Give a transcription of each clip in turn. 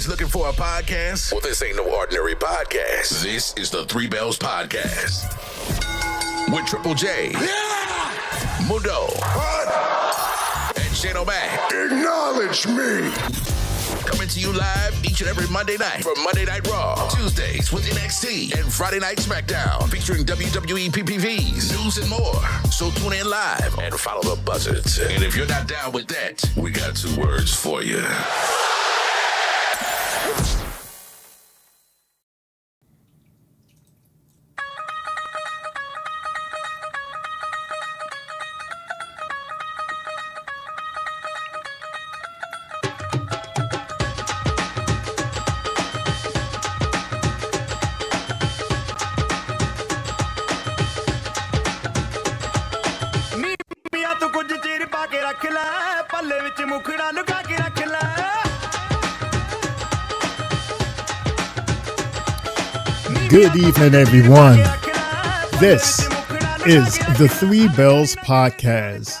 Looking for a podcast? Well, this ain't no ordinary podcast. This is the Three Bells Podcast with Triple J, Mundo, and Shane O'Mac. Acknowledge me. Coming to you live each and every Monday night from Monday Night Raw, Tuesdays with NXT, and Friday Night SmackDown featuring WWE PPVs, news, and more. So tune in live and follow the buzzards. And if you're not down with that, we got 2 words for you. Good evening, everyone. This is the Three Bells Podcast,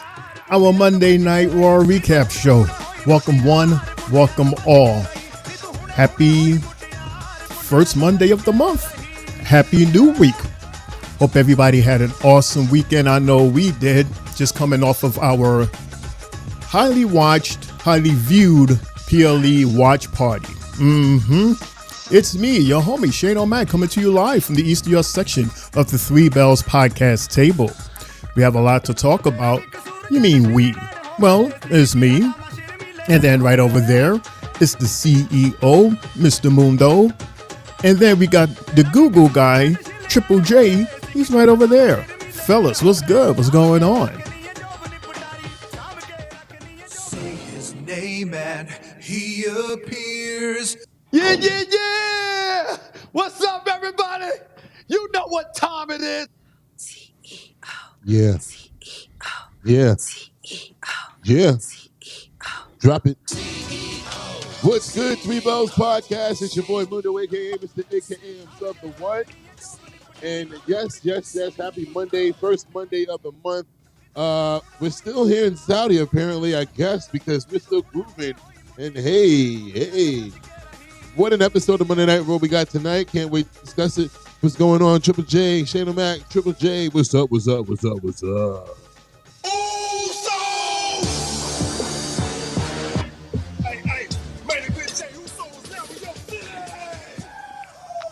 our Monday Night Raw recap show. Welcome one, welcome all. Happy first Monday of the month. Happy new week. Hope everybody had an awesome weekend. I know we did, just coming off of our highly watched, highly viewed PLE watch party. It's me, your homie, Shane O'Mac, coming to you live from the East US section of the Three Bells Podcast table. We have a lot to talk about. You mean we? Well, it's me. And then right over there is the CEO, Mr. Mundo. And then we got the Google guy, Triple J. He's right over there. Fellas, what's good? What's going on? Say his name and he appears. Yeah! What's up, everybody? You know what time it is. CEO. Yeah. CEO. Yeah. CEO. Yeah. CEO. Drop it. What's good, Three Bells Podcast? It's your boy Mundo, a.k.a. Mr. A.k.a. himself, the one. And yes, happy Monday, first Monday of the month. We're still here in Saudi, apparently, I guess, because we're still grooving. And hey. What an episode of Monday Night Raw we got tonight. Can't wait to discuss it. What's going on? Triple J, Shane O'Mac, Triple J. What's up?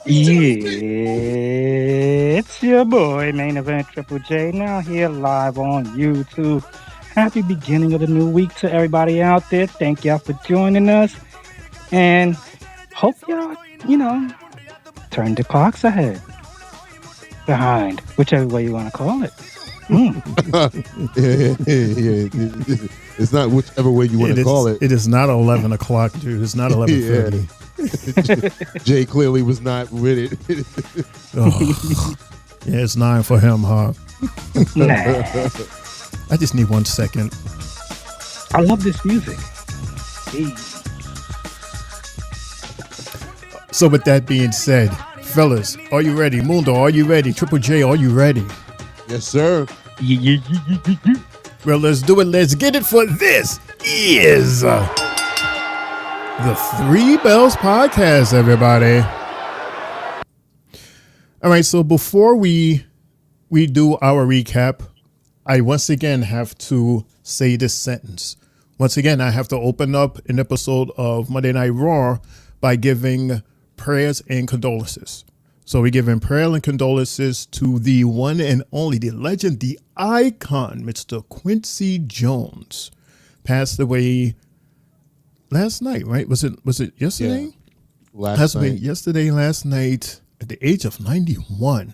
It's your boy, Main Event Triple J, now here live on YouTube. Happy beginning of the new week to everybody out there. Thank y'all for joining us. And hope y'all, turn the clocks ahead. Behind, whichever way you want to call it. Yeah. It's not whichever way you want to call it. It is not 11 o'clock, dude. It's not 11:30. Jay clearly was not with it. Yeah, it's 9 for him, huh? Nah. I just need 1 second. I love this music. Hey. So with that being said, fellas, are you ready? Mundo, are you ready? Triple J, are you ready? Yes, sir. Well, let's do it. Let's get it, for this is the Three Bells Podcast, everybody. All right, so before we do our recap, I once again have to say this sentence. once again, I have to open up an episode of Monday Night Raw by giving prayers and condolences. So we're giving prayer and condolences to the one and only, the legend, the icon, Mr. Quincy Jones. Passed away last night, right? Was it yesterday? Yeah. Last night at the age of 91.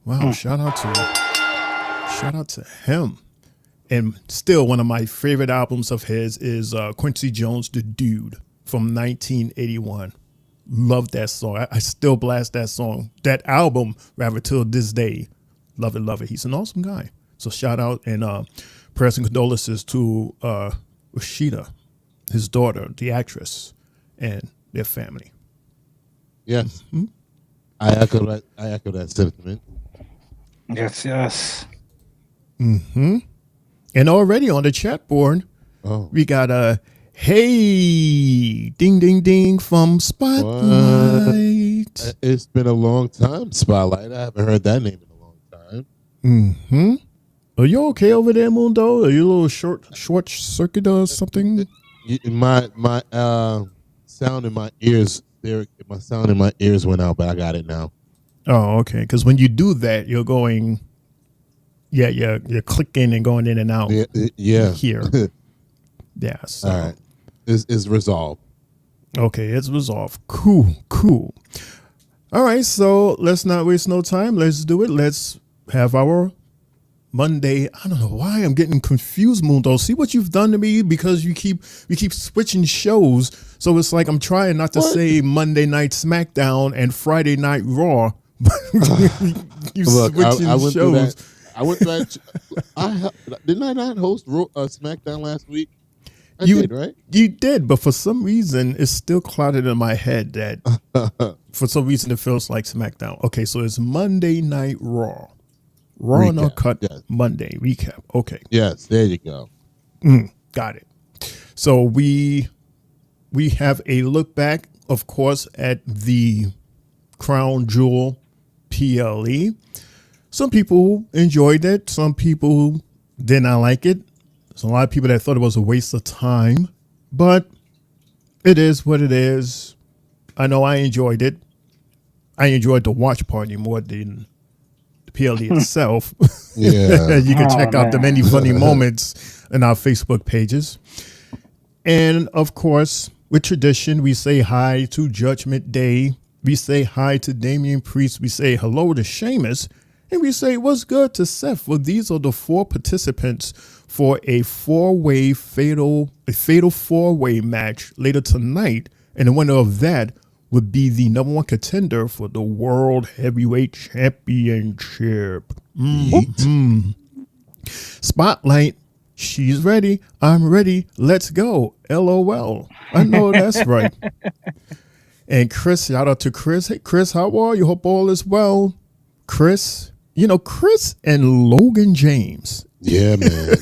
Wow, shout out to him. And still one of my favorite albums of his is Quincy Jones, The Dude from 1981. Love that song. I still blast that song, that album, rather, till this day. Love it, love it. He's an awesome guy. So shout out and prayers and condolences to Rashida, his daughter, the actress, and their family. Yes. Mm-hmm. I echo that sentiment. Yes. Mm-hmm. And already on the chat board, we got a hey, ding, ding, ding from Spotlight. What? It's been a long time, Spotlight. I haven't heard that name in a long time. Mm-hmm. Are you okay over there, Mundo? Are you a little short circuit or something? My sound in my ears, my sound in my ears went out, but I got it now. Oh, okay. Because when you do that, you're going, you're clicking and going in and out. Yeah. Here. Yeah. So. All right. It's resolved. Okay, it's resolved. Cool. All right, so let's not waste no time. Let's do it. Let's have our Monday. I don't know why I'm getting confused, Mundo. See what you've done to me, because we keep switching shows. So it's like I'm trying not to say Monday Night SmackDown and Friday Night Raw. You switching I went shows. Through that. Didn't I not host SmackDown last week? I did, right? You did, but for some reason, it's still clouded in my head that for some reason it feels like SmackDown. Okay, so it's Monday Night Raw. Raw and Uncut Monday recap. Okay. Yes, there you go. Got it. So we have a look back, of course, at the Crown Jewel PLE. Some people enjoyed it. Some people did not like it. There's a lot of people that thought it was a waste of time, but it is what it is. I know I enjoyed it. I enjoyed the watch party more than the PLE itself. Yeah. You can check out the many funny moments in our Facebook pages. And of course, with tradition, we say hi to Judgment Day. We say hi to Damian Priest. We say hello to Sheamus. And we say what's good to Seth. Well, these are the 4 participants for a fatal 4-way match later tonight. And the winner of that would be the number 1 contender for the World Heavyweight Championship. Mm-hmm. Spotlight. She's ready. I'm ready. Let's go. LOL. I know that's right. And Chris, shout out to Chris. Hey, Chris, how are you? Hope all is well. Chris, Chris and Logan James. Yeah, man.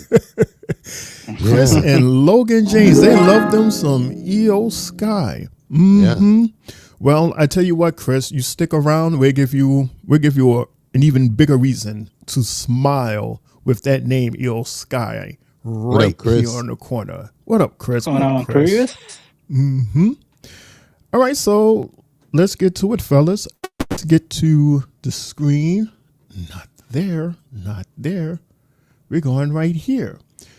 Chris and Logan James, they love them some EO Sky. Mm-hmm. Yeah. Well, I tell you what, Chris, you stick around. We'll give you an even bigger reason to smile with that name, EO Sky, right up, here on the corner. What up, Chris? What's going on, Chris? Mm-hmm. All right, so let's get to it, fellas. Let's get to the screen. Not there. We're going right here.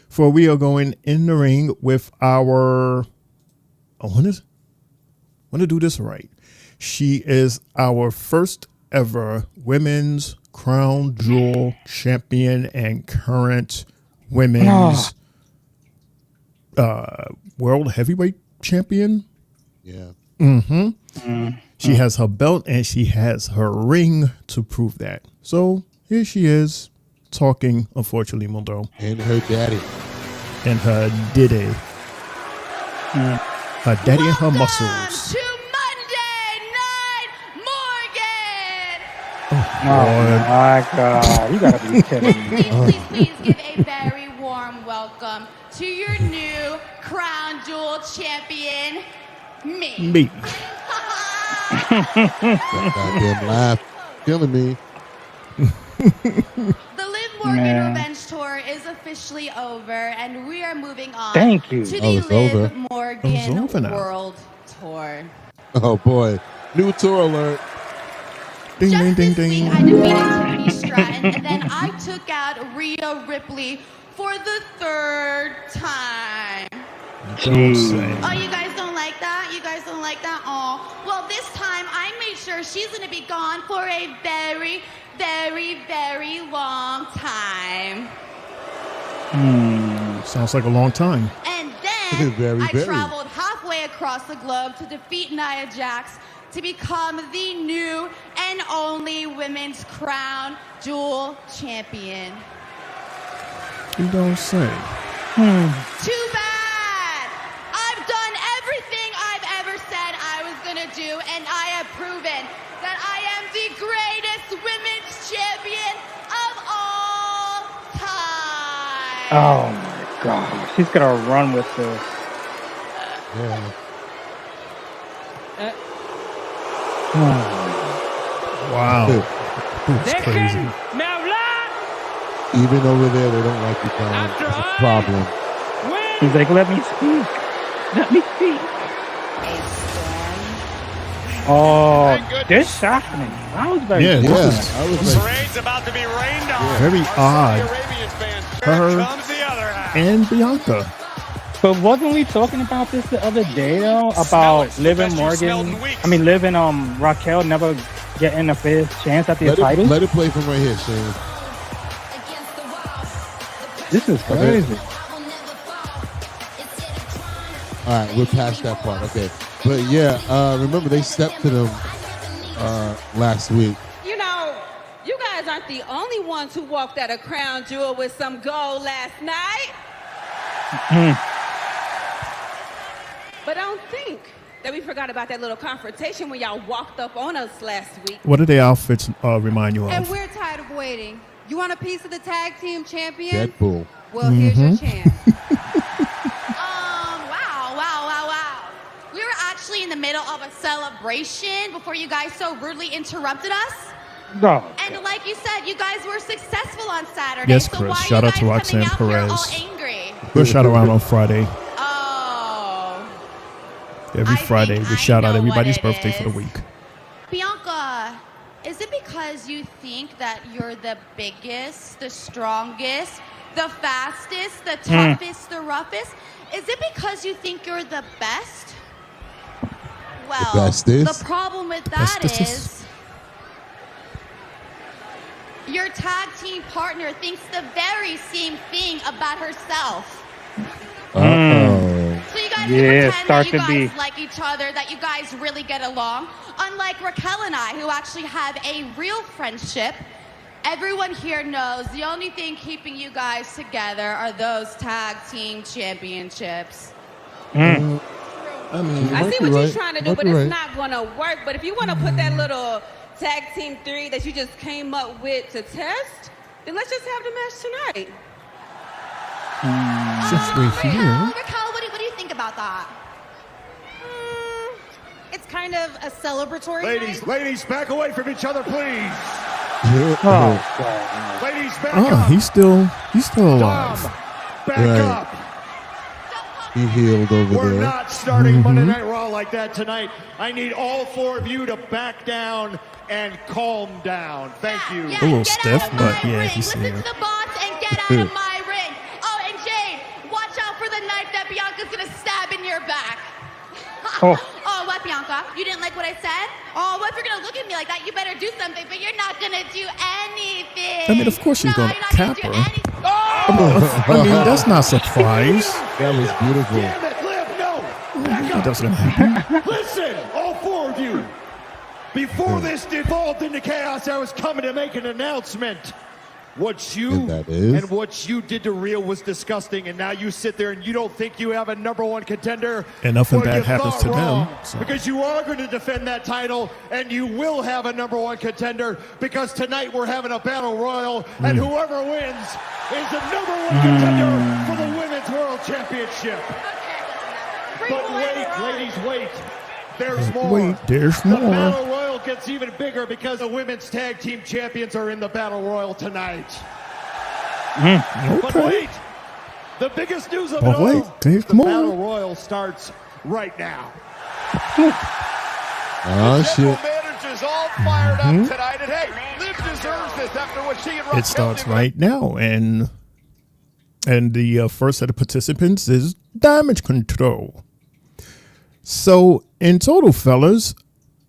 For we are going in the ring with our, I want to do this right. She is our first ever women's Crown Jewel champion and current women's world heavyweight champion. Yeah. Mm-hmm. She has her belt and she has her ring to prove that. So here she is talking, unfortunately, Mundo. And her daddy. And her diddy. Her daddy and her muscles. To Monday Night Morgan. Oh my God. You gotta be kidding me. Please give a very warm welcome to your new Crown Jewel champion, me. That goddamn laugh killing me. The Live Morgan Revenge Tour is officially over, and we are moving on Thank you. to the Liv Morgan over now. World Tour. Oh boy, new tour alert. Ding, Just ding, ding, this ding. week, I defeated Tiffany Stratton, and then I took out Rhea Ripley for the third time. Don't say. Oh, you guys don't like that? You guys don't like that? Oh, well, this time I made sure she's going to be gone for a very, very, very long time. Sounds like a long time. And then Very, I very. traveled halfway across the globe to defeat Nia Jax to become the new and only Women's Crown Jewel Champion. You don't say. Too bad! I've done everything I've ever said I was gonna do, and I have proven that I am the greatest women's champion of all time. Oh my God. She's gonna run with this. Yeah. Wow. That's crazy. Even over there, they don't like you, Tom. It's a problem. He's like, let me speak. Let me speak. Oh, this shocked me. I was very Yeah, Yeah, this is I was like, Parade's about to be rained on. very odd. Arabian fans. Her Here comes the other half. and Bianca. But wasn't we talking about this the other day though? About Liv and Morgan? I mean, Liv and Raquel never getting a fair chance at their titles. let it play from right here, Shane. This is crazy. All right, we're past that part. Okay, but yeah, remember they stepped to them last week. You know, you guys aren't the only ones who walked out of Crown Jewel with some gold last night. But don't think that we forgot about that little confrontation when y'all walked up on us last week. What do their outfits remind you And of? we're tired of waiting. You want a piece of the tag team champion? Deadpool. Well, here's your chance. Wow. We were actually in the middle of a celebration before you guys so rudely interrupted us. No. And like you said, you guys were successful on Saturday. Yes, so Chris. why Shout are out you to guys coming Roxanne out here all Perez. angry? We'll shout around on Friday. Oh. Every I Friday, think we I shout out know everybody's what it birthday for the is. week. Bianca, is it because you think that you're the biggest, the strongest, the fastest, the toughest, the roughest? Is it because you think you're the best? Well, bestest? the problem with that Bestest. is your tag team partner thinks the very same thing about herself. Uh-oh. So you guys Yeah, can pretend that start you to guys be. like each other, that you guys really get along. Unlike Raquel and I, who actually have a real friendship. Everyone here knows the only thing keeping you guys together are those tag team championships. I mean, I see what you're trying to do, but it's not going to work. But if you want to put that little tag team 3 that you just came up with to test, then let's just have the match tonight. Since we're here. Raquel, what do you think about that? It's kind of a celebratory night. Ladies, back away from each other, please. Oh, God. Ladies, back Oh, he's still alive. Back Right. up. he healed over We're there. not starting Monday Night Raw like that tonight. I need all 4 of you to back down and calm down. Thank you. Yeah, A little get stiff, out of but my yeah, ring. he's Listen here. to the boss and get out of my ring. Oh, and Jade, watch out for the knife that Bianca's gonna stab in your back. Oh. Oh, what, Bianca? You didn't like what I said? Oh, well, if you're gonna look at me like that, you better do something, but you're not gonna do anything. I mean, of course she's No, gonna you're not cap do her. anything. I mean, that's not a surprise. That was beautiful. Damn it, Liv, no. That's gonna happen. Listen, all 4 of you. Before this devolved into chaos, I was coming to make an announcement. What you And that is? and what you did to Rhea was disgusting, and now you sit there and you don't think you have a #1 contender. And nothing Well, bad you happens thought to them, wrong, so. because you are going to defend that title, and you will have a #1 contender, because tonight we're having a battle royal, and whoever wins is the #1 contender for the Women's World Championship. But wait, ladies, wait. There's more. Wait, there's The more. Battle Royal gets even bigger because the women's tag team champions are in the Battle Royal tonight. But wait, the biggest news of it all, the Battle Royal starts right now. Oh, shit. Manager's all fired up tonight, and hey, Liv deserves this after what she and Rock It starts right now, and the first set of participants is Damage Control. So in total, fellas,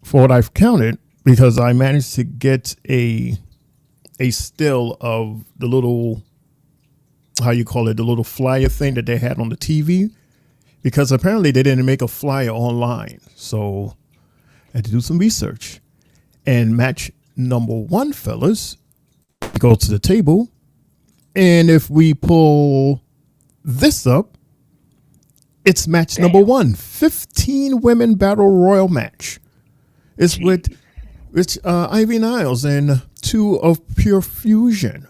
for what I've counted, because I managed to get a still of the little, how you call it, the little flyer thing that they had on the TV, because apparently they didn't make a flyer online. So I had to do some research. And match number 1, fellas, go to the table. And if we pull this up, it's match number 1, 15 women battle royal match. It's with Ivy Niles and 2 of Pure Fusion.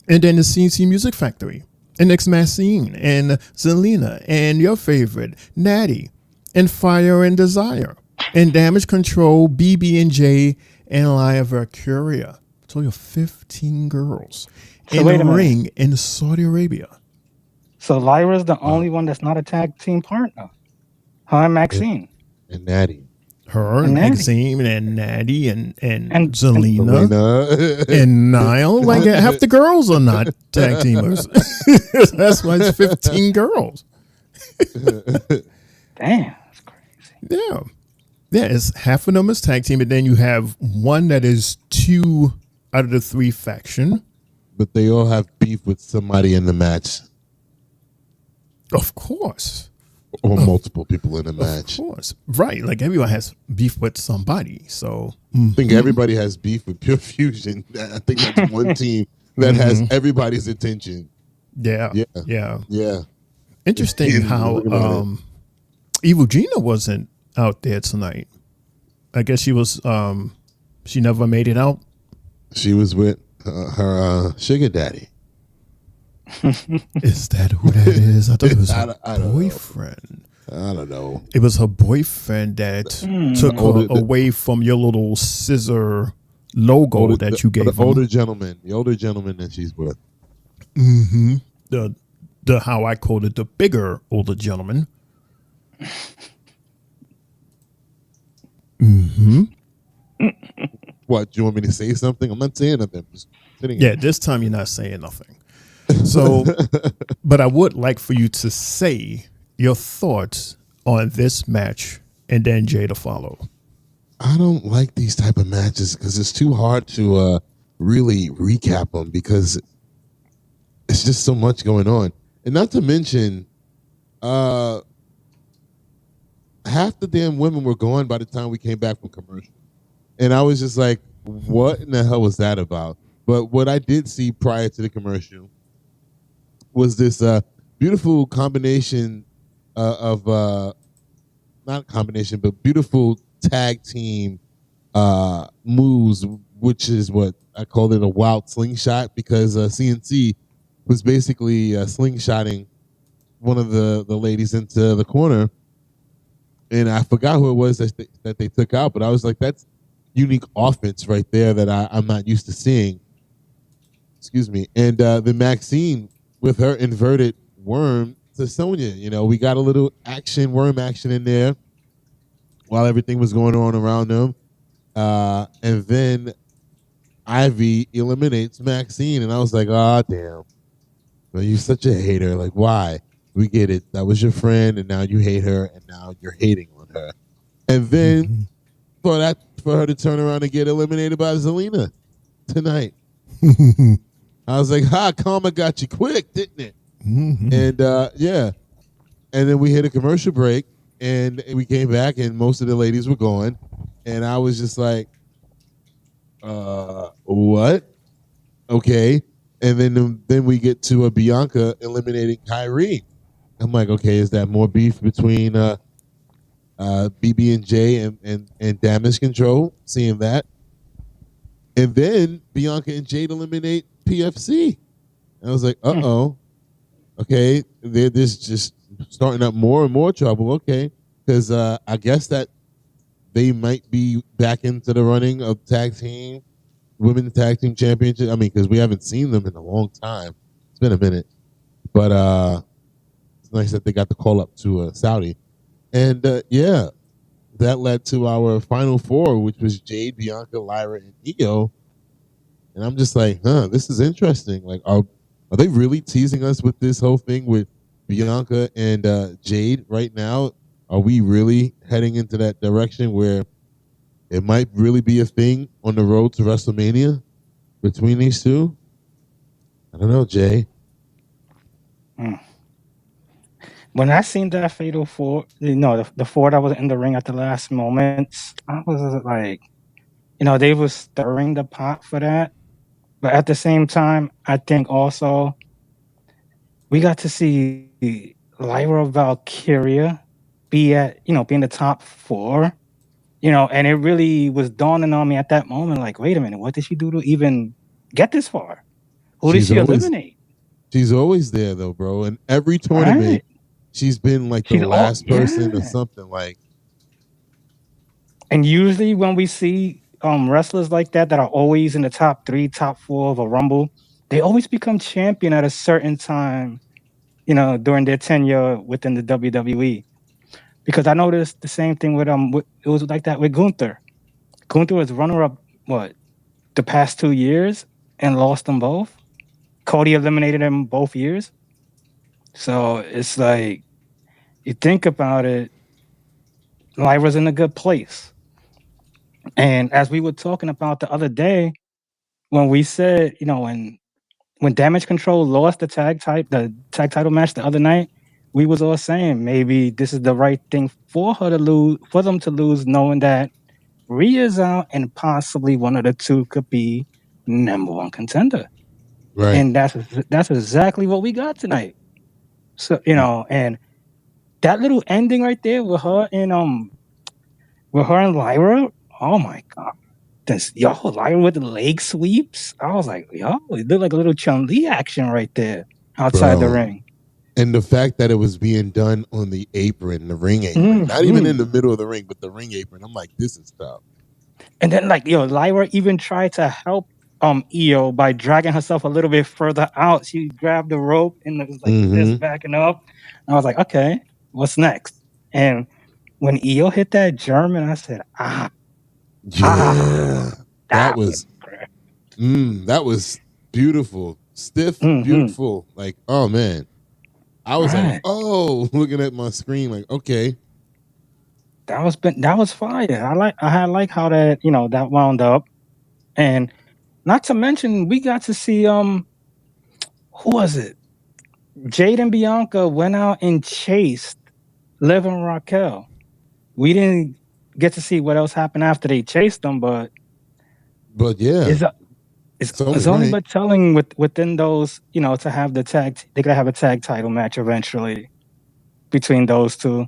And then the CNC Music Factory, and X Maxine, and Zelina, and your favorite, Natty, and Fire and Desire, and Damage Control, BB&J, and Laya Valkyria. So you're 15 girls in the ring in Saudi Arabia. So Lyra's the only one that's not a tag team partner. Her and Maxine. And Natty. Her and Maxine and Natty and Zelina and Nile. Like half the girls are not tag teamers. That's why it's 15 girls. Damn, that's crazy. Yeah. Yeah, it's half of them is tag team, and then you have one that is 2 out of the 3 faction. But they all have beef with somebody in the match. Of course. Or multiple people in the match. Of course. Right. Like everyone has beef with somebody. So I think everybody has beef with Pure Fusion. I think that's one team that has everybody's attention. Yeah. Yeah. Interesting how Evil Gina wasn't out there tonight. I guess she was she never made it out. She was with her sugar daddy. Is that who that is? I thought it was her boyfriend. I don't know. It was her boyfriend that took her away from your little scissor logo that you gave him. The older gentleman that she's with. Mm-hmm. The how I called it, the bigger older gentleman. Mm-hmm. What, do you want me to say something? I'm not saying nothing. I'm just sitting here. This time you're not saying nothing. So, but I would like for you to say your thoughts on this match and then Jay to follow. I don't like these type of matches because it's too hard to really recap them because it's just so much going on. And not to mention, half the damn women were gone by the time we came back from commercial. And I was just like, what in the hell was that about? But what I did see prior to the commercial was this beautiful combination of not combination, but beautiful tag team moves, which is what I called it a wild slingshot because CNC was basically slingshotting one of the ladies into the corner. And I forgot who it was that they took out, but I was like, that's unique offense right there that I'm not used to seeing. Excuse me. And the Maxine with her inverted worm to Sonya, you know, we got a little worm action in there while everything was going on around them. And then Ivy eliminates Maxine, and I was like, oh, damn. Well, you're such a hater. Like, why? We get it. That was your friend, and now you hate her, and now you're hating on her. And then for her to turn around and get eliminated by Zelina tonight. I was like, karma got you quick, didn't it? Mm-hmm. And yeah. And then we hit a commercial break, and we came back, and most of the ladies were gone. And I was just like, what? Okay. And then we get to a Bianca eliminating Kyrie. I'm like, okay, is that more beef between BB&J and Damage Control? Seeing that. And then Bianca and Jade eliminate PFC. And I was like, uh-oh. Okay, they're just starting up more and more trouble. Okay, because I guess that they might be back into the running of women's tag team championship. I mean, because we haven't seen them in a long time. It's been a minute, but it's nice that they got the call up to Saudi, and yeah, that led to our final four, which was Jade, Bianca, Lyra, and Io. And I'm just like, this is interesting. Like, are they really teasing us with this whole thing with Bianca and Jade right now? Are we really heading into that direction where it might really be a thing on the road to WrestleMania between these two? I don't know, Jay. When I seen that fatal four, the four that was in the ring at the last moments, I was like, they was stirring the pot for that. But at the same time, I think also we got to see Lyra Valkyria be in the top four, and it really was dawning on me at that moment, like, wait a minute, what did she do to even get this far? Who did she eliminate? She's always there though, bro. In every tournament, she's been like the last person or something like. And usually when we see wrestlers like that are always in the top 3, top 4 of a Rumble, they always become champion at a certain time, during their tenure within the WWE. Because I noticed the same thing with it was like that with Gunter. Gunter was runner-up, the past 2 years and lost them both. Cody eliminated him both years. So it's like, you think about it, Lyra's in a good place. And as we were talking about the other day, when we said, when Damage Control lost the tag title match the other night, we was all saying maybe this is the right thing for them to lose, knowing that Rhea's out and possibly one of the two could be number one contender. Right. And that's exactly what we got tonight. So, and that little ending right there with her and Lyra, oh my God. Lyra with the leg sweeps. I was like, it looked like a little Chun-Li action right there outside the ring. And the fact that it was being done on the apron, the ring apron, not even in the middle of the ring, but the ring apron. I'm like, this is tough. And then Lyra even tried to help Io by dragging herself a little bit further out. She grabbed the rope and it was like this, backing up. And I was like, okay, what's next? And when Io hit that German, I said, that was beautiful, stiff, beautiful. Like, oh man, I was like, looking at my screen, like, okay, that was fire. I like how that that wound up, and not to mention we got to see who was it? Jade and Bianca went out and chased Liv and Raquel. We didn't get to see what else happened after they chased them, but yeah, it's only but telling within those, to have they gotta have a tag title match eventually between those two.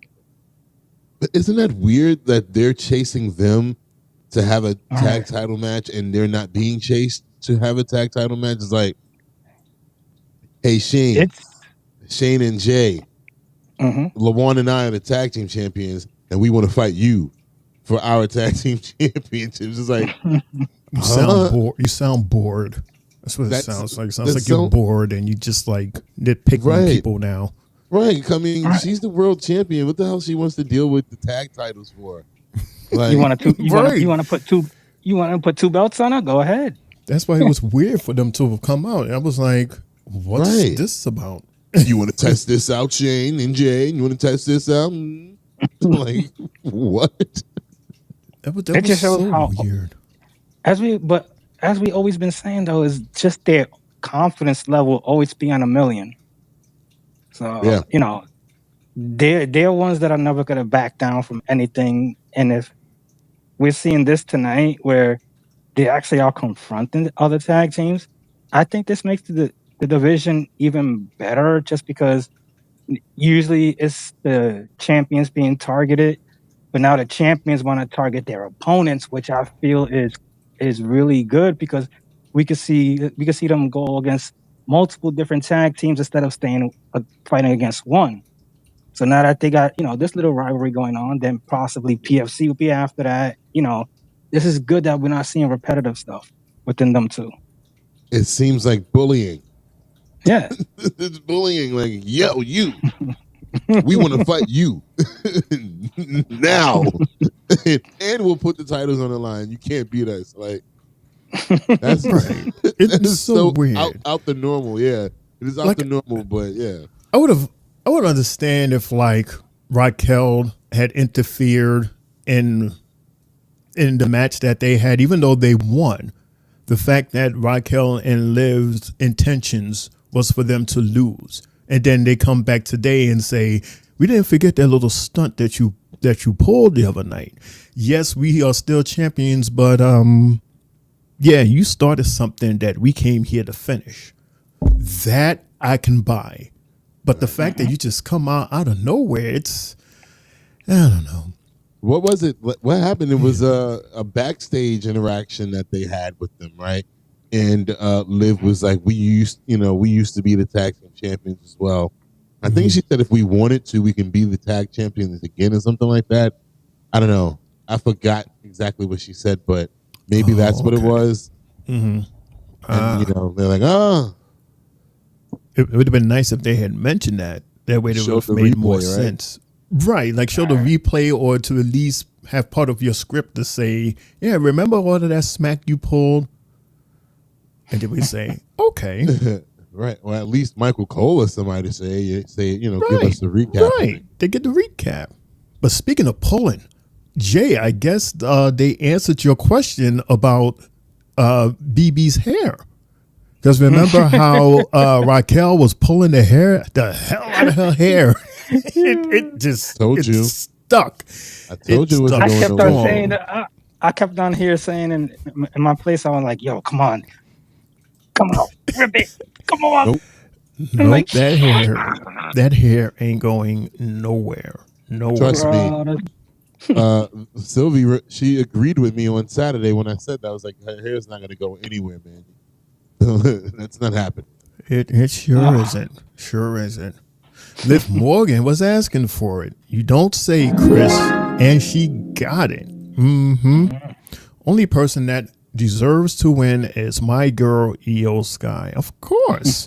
But isn't that weird that they're chasing them to have a tag title match and they're not being chased to have a tag title match? It's like, hey, Shane and Jay, LaJuan and I are the tag team champions, and we want to fight you for our tag team championships. It's like, you sound bored. You sound bored. That's what it sounds like. It sounds like you're bored and you just like nitpicking people now. Right. I mean, she's the world champion. What the hell she wants to deal with the tag titles for? Like, you want to put two belts on her? Go ahead. That's why it was weird for them to have come out. I was like, what's this about? You want to test this out, Shane and Jay? You want to test this out? Like, what? That was so weird. As we always been saying though, is just their confidence level always be on 1,000,000. So they're ones that are never gonna back down from anything. And if we're seeing this tonight, where they actually are confronting other tag teams, I think this makes the division even better. Just because usually it's the champions being targeted, but now the champions want to target their opponents, which I feel is really good because we could see them go against multiple different tag teams instead of fighting against one. So now that they got this little rivalry going on, then possibly PFC will be after that. This is good that we're not seeing repetitive stuff within them too. It seems like bullying. Yeah. It's bullying. Like, yo, you. We want to fight you now, and we'll put the titles on the line. You can't beat us. Like, that's Right. that It's is so weird. out the normal. Yeah, it is out Like- the normal, but yeah. I would understand if like Raquel had interfered in the match that they had, even though they won. The fact that Raquel and Liv's intentions was for them to lose, and then they come back today and say, "We didn't forget that little stunt that you pulled the other night. Yes, we are still champions, but yeah, you started something that we came here to finish." That I can buy. But the fact that you just come out of nowhere, it's, I don't know. What was it? What happened? It was a backstage interaction that they had with them, right? And Liv was like, "We used to be the tag team champions as well." I think she said if we wanted to, we can be the tag champions again or something like that. I don't know. I forgot exactly what she said, but maybe that's what it was. And they're like, "Oh." It would have been nice if they had mentioned that. That way it would have made more sense. Right. Like show the replay, or to at least have part of your script to say, "Yeah, remember all of that smack you pulled?" And then we say, "Okay." Right. Well, at least Michael Cole or somebody say, give us a recap. Right. They get the recap. But speaking of pulling, Jay, I guess they answered your question about BB's hair. Because remember how Raquel was pulling the hell out of her hair. it just stuck. I told you it was I going kept on on saying, I kept on here saying in my place, I was like, "Yo, come on, rip it, come on." Nope, like, that hair ain't going nowhere. Trust me. Sylvie, she agreed with me on Saturday when I said that. I was like, her hair's not going to go anywhere, man. That's not happening. It sure isn't. Sure isn't. Liv Morgan was asking for it. You don't say, Chris, and she got it. Only person that deserves to win is my girl Io Sky, of course.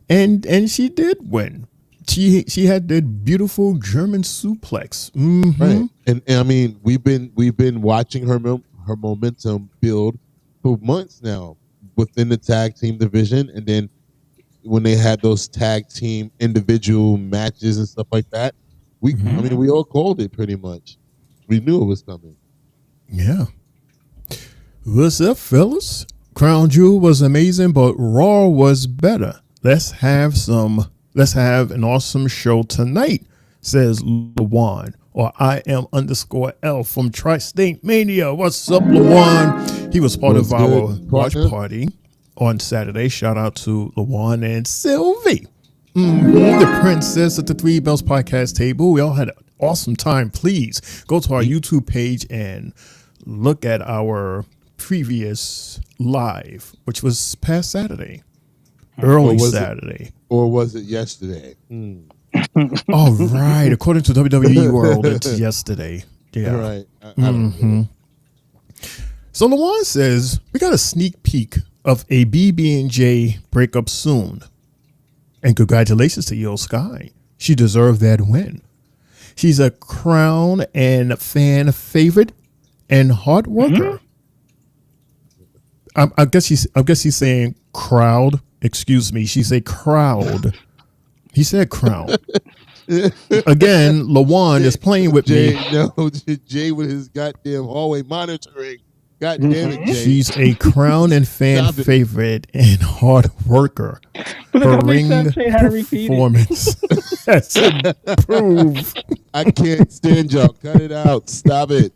and she did win. She had that beautiful German suplex. Right. And I mean, we've been watching her momentum build for months now within the tag team division, and then when they had those tag team individual matches and stuff like that, we all called it pretty much. We knew it was coming. Yeah. What's up, fellas? Crown Jewel was amazing, but Raw was better. Let's have an awesome show tonight, says Lawan, or I am _L from Tri-State Mania. What's up, Lawan? He was part of our watch party on Saturday. Shout out to Lawan and Sylvie, the princess at the Three Bells podcast table. We all had an awesome time. Please go to our YouTube page and look at our previous live, which was past Saturday, early Saturday. Or was it yesterday? All right. According to WWE World, it's yesterday. Yeah. Right. I don't know. So Lawan says, we got a sneak peek of a BB&J breakup soon. And congratulations to Io Sky. She deserved that win. She's a crown and fan favorite and hard worker. I guess he's saying crowd. Excuse me. She said crowd. He said crowd. Again, Lawan is playing with me. No, Jay with his goddamn hallway monitoring. God damn it, Jay. She's a crown and fan favorite and hard worker. Her ring performance has improved. I can't stand y'all. Cut it out. Stop it.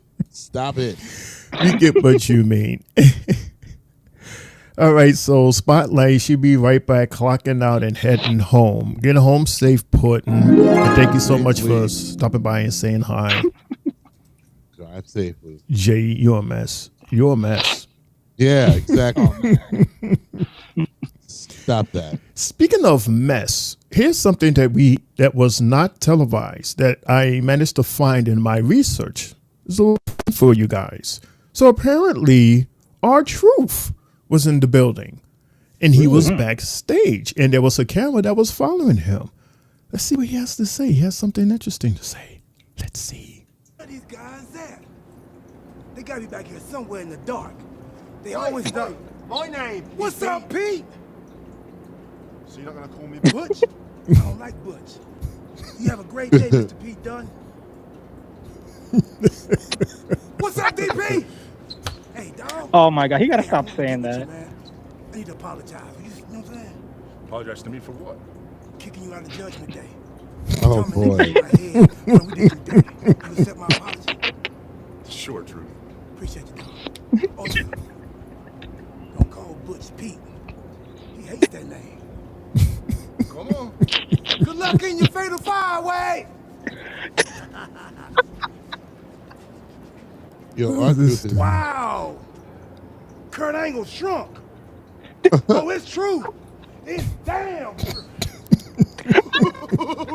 You get what you mean. All right, so Spotlight, she'll be right back, clocking out and heading home. Get home safe, Putin. And thank you so much for stopping by and saying hi. Drive safely. Jay, you're a mess. You're a mess. Yeah, exactly. Stop that. Speaking of mess, here's something that was not televised that I managed to find in my research. So for you guys. So apparently, R-Truth was in the building. And he was backstage, and there was a camera that was following him. Let's see what he has to say. He has something interesting to say. Let's see. Where are these guys at? They gotta be back here somewhere in the dark. They always done. My name. What's up, Pete? So you're not gonna call me Butch? I don't like Butch. You have a great day, Mr. Pete Dunne. What's up, DP? Hey, dog. Oh my God, he gotta stop saying that. I need to apologize. You know what I'm saying? Apologize to me for what? Kicking you out of Judgment Day. Oh, boy. We did today. You accept my apology? Sure, Drew. Appreciate you, dog. Oh, yeah. Don't call Butch Pete. He hates that name. Come on. Good luck in your fatal five-way. Yo, R-Truth is Wow. Kurt Angle shrunk. Oh, it's true. It's damn true.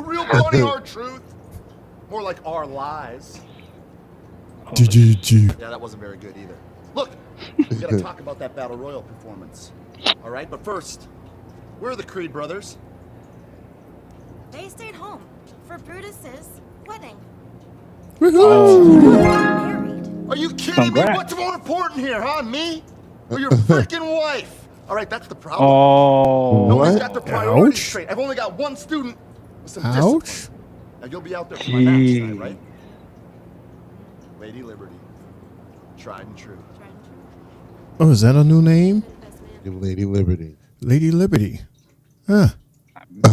Real funny, R-Truth. More like our lies. GG. Yeah, that wasn't very good either. Look, we gotta talk about that Battle Royal performance. All right, but first, where are the Creed brothers? They stayed home for Brutus's wedding. Woohoo! Are you kidding Congrats. me? What's more important here, huh? Me or your freaking wife? All right, that's the problem. Oh. No one's What? got the priorities Ouch. straight. I've only got one student with some Ouch. discipline. Now you'll be out there for my match tonight, right? Lady Liberty, tried and true. Oh, is that a new name? Lady Liberty. Lady Liberty. Huh.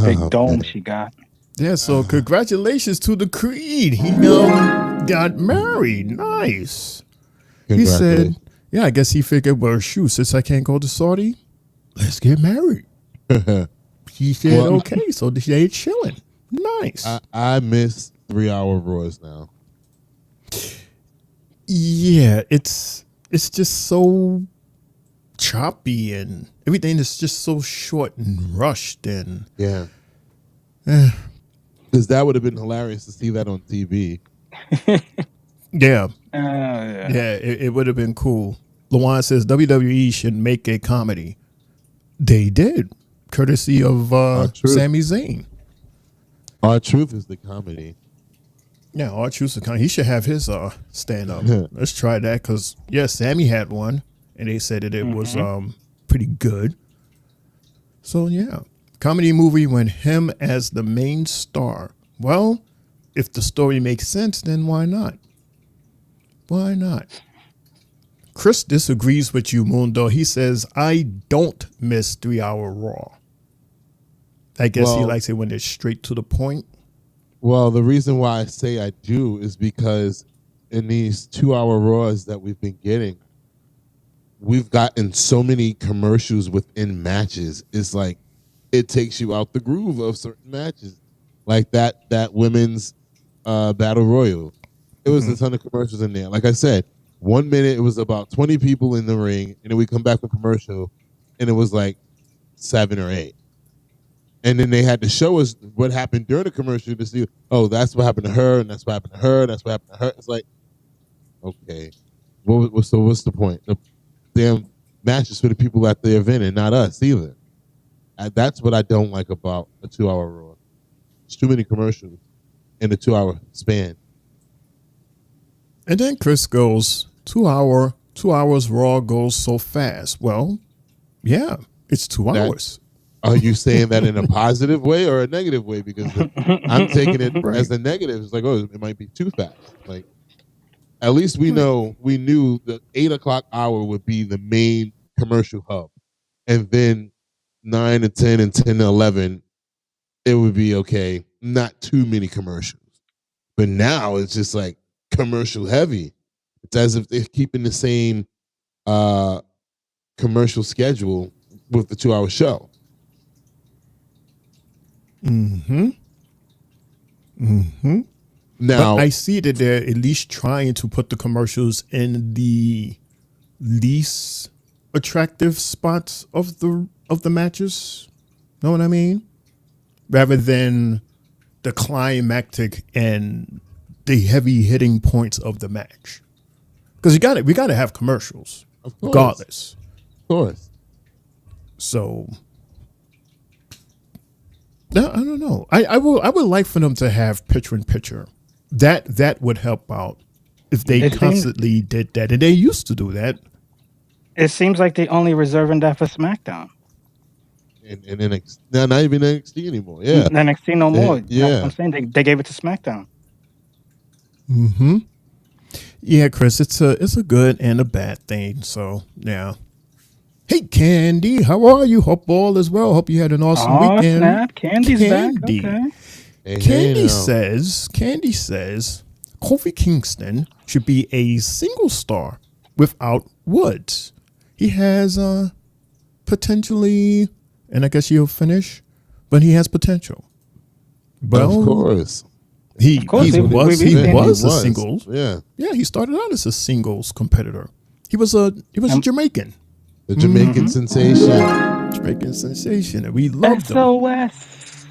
Big dome she got. Yeah, so congratulations to the Creed. He got married. Nice. He said, yeah, I guess he figured, well, shoot, since I can't go to Saudi, let's get married. He said, Well, okay, so they chilling. Nice. I miss 3-hour Raws now. Yeah, it's just so choppy and everything is just so short and rushed and Yeah. Because that would have been hilarious to see that on TV. yeah. Yeah. Yeah, it would have been cool. Luan says WWE should make a comedy. They did, courtesy of Truth. Sami Zayn. R-Truth is the comedy. Yeah, R-Truth's a comedy. He should have his stand up. Let's try that because Sammy had one, and they said that it was pretty good. So yeah, comedy movie with him as the main star. Well, if the story makes sense, then why not? Why not? Chris disagrees with you, Mundo. He says, I don't miss 3-hour Raw. I guess he likes it when it's straight to the point. Well, the reason why I say I do is because in these 2-hour Raws that we've been getting, we've gotten so many commercials within matches. It's like it takes you out the groove of certain matches. Like that women's Battle Royal. It was a ton of commercials in there. Like I said, 1 minute it was about 20 people in the ring, and then we come back from commercial, and it was like 7 or 8. And then they had to show us what happened during the commercial to see, oh, that's what happened to her, and that's what happened to her, that's what happened to her. It's like, okay, so what's the point? The damn match is for the people at the event and not us either. That's what I don't like about a 2-hour Raw. It's too many commercials in a 2-hour span. And then Chris goes, 2 hours Raw goes so fast. Well, yeah, it's 2 hours. Are you saying that in a positive way or a negative way? Because I'm taking it as a negative. It's like, oh, it might be too fast. Like, at least we knew the 8 o'clock hour would be the main commercial hub. And then 9 and 10 and 10 to 11, it would be okay. Not too many commercials. But now it's just like commercial heavy. It's as if they're keeping the same commercial schedule with the 2-hour show. Now, but I see that they're at least trying to put the commercials in the least attractive spots of the matches. Know what I mean? Rather than the climactic and the heavy hitting points of the match. Because we got to have commercials, regardless. Of course. So no, I don't know. I would like for them to have picture in picture. That would help out if they constantly did that, and they used to do that. It seems like they only reserving that for SmackDown. And NXT, no, not even NXT anymore. Yeah, NXT no more. Yeah, that's what I'm saying they gave it to SmackDown. Mm-hmm. Yeah, Chris, it's a good and a bad thing. So yeah. Hey, Candy, how are you? Hope all is well. Hope you had an awesome weekend. Snap. Candy's back. Okay. Candy says Kofi Kingston should be a single star without Woods. He has potentially, and I guess he'll finish, but he has potential. Well, of course. He was a singles. Yeah, he started out as a singles competitor. He was a Jamaican. The Jamaican sensation. Jamaican sensation. And we loved them. SOS.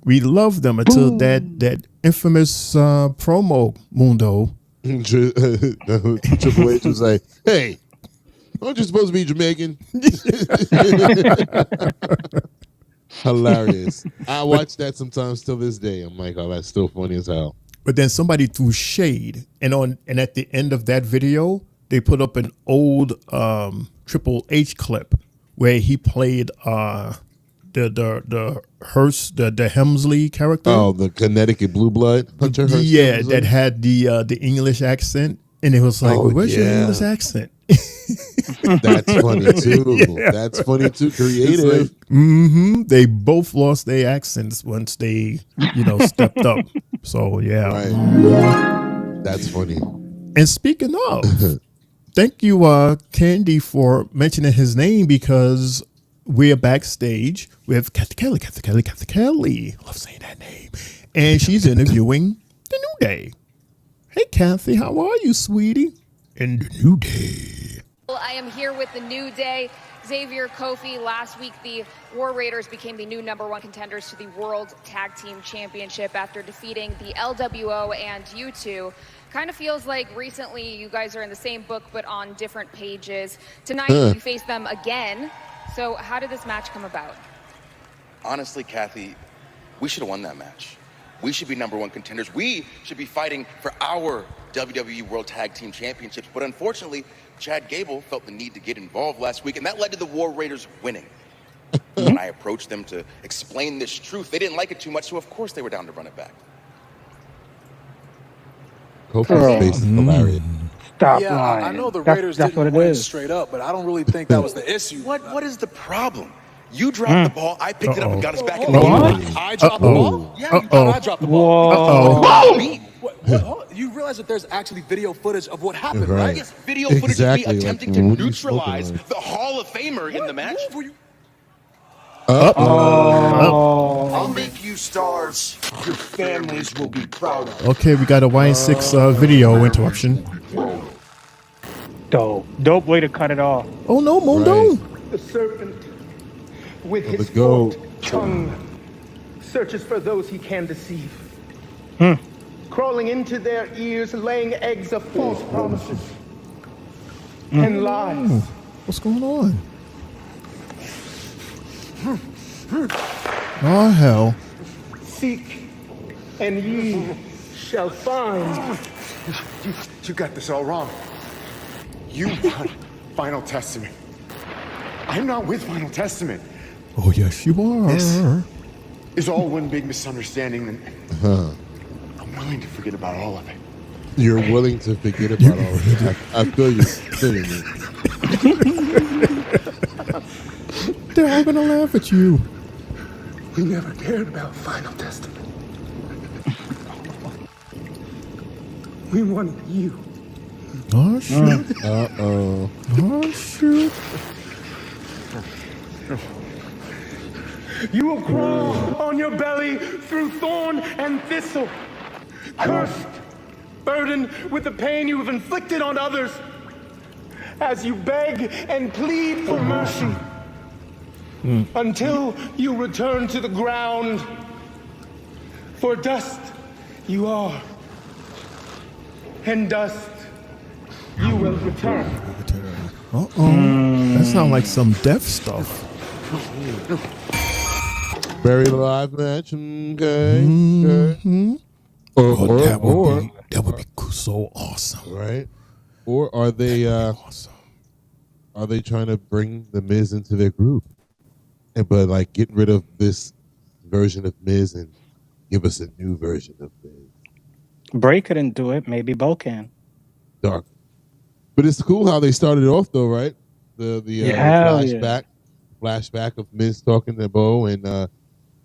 We loved them until that infamous promo, Mundo. Triple H was like, hey, aren't you supposed to be Jamaican? Hilarious. I watch that sometimes till this day. I'm like, oh, that's still funny as hell. But then somebody threw shade, and at the end of that video, they put up an old Triple H clip where he played the Hemsley character. Oh, the Connecticut Blue Blood Hunter. Yeah, that had the English accent, and it was like, "Where's your English accent?" That's funny too. Yeah. That's funny too. Creative. Like, they both lost their accents once they, stepped up. So yeah, right. That's funny. And speaking of, thank you, Candy, for mentioning his name because we're backstage with Kathy Kelly. Love saying that name, and she's interviewing the New Day. Hey, Kathy, how are you, sweetie? In the New Day. Well, I am here with the New Day. Xavier Kofi. Last week, the War Raiders became the new #1 contenders to the World Tag Team Championship after defeating the LWO and U2. Kind of feels like recently you guys are in the same book but on different pages. Tonight, we face them again. So how did this match come about? Honestly, Kathy, we should have won that match. We should be #1 contenders. We should be fighting for our WWE World Tag Team Championships. But unfortunately, Chad Gable felt the need to get involved last week, and that led to the War Raiders winning. When I approached them to explain this truth, they didn't like it too much, so of course they were down to run it back. Kofi's face is hilarious. Stop yeah, lying. I know the Raiders didn't win straight up, but I don't really think that was the issue. What is the problem? You dropped the ball, I picked it up and got us back in the game. I dropped the ball? Yeah, you thought I dropped the ball. You realize that there's actually video footage of what happened, right? Yes, video footage of me attempting to neutralize the Hall of Famer in the match. I'll make you stars your families will be proud of. Okay, we got a Y6 video interruption. Dope way to cut it off. Oh no, Mundo. Right. The serpent with his goat forked tongue searches for those he can deceive. Crawling into their ears, laying eggs of false promises and lies. What's going on? Oh, hell. Seek, and ye shall find. You got this all wrong. You want Final Testament. I'm not with Final Testament. Oh, yes, you are. This is all one big misunderstanding, and I'm willing to forget about all of it. You're willing to forget about all of it. I feel you. They're all gonna laugh at you. We never cared about Final Testament. We wanted you. Oh, shoot. Uh-oh. Oh, shoot. You will crawl on your belly through thorn and thistle, cursed, burdened with the pain you have inflicted on others, as you beg and plead for mercy, until you return to the ground. For dust you are, and dust you will return. Uh-oh. That sounds like some death stuff. Buried alive match. Okay. Mm-hmm. Or that would be so awesome. Right. Or are they awesome. Are they trying to bring the Miz into their group? But like get rid of this version of Miz and give us a new version of Miz. Bray couldn't do it. Maybe Bo can. Dark. But it's cool how they started off though, right? The flashback of Miz talking to Bo and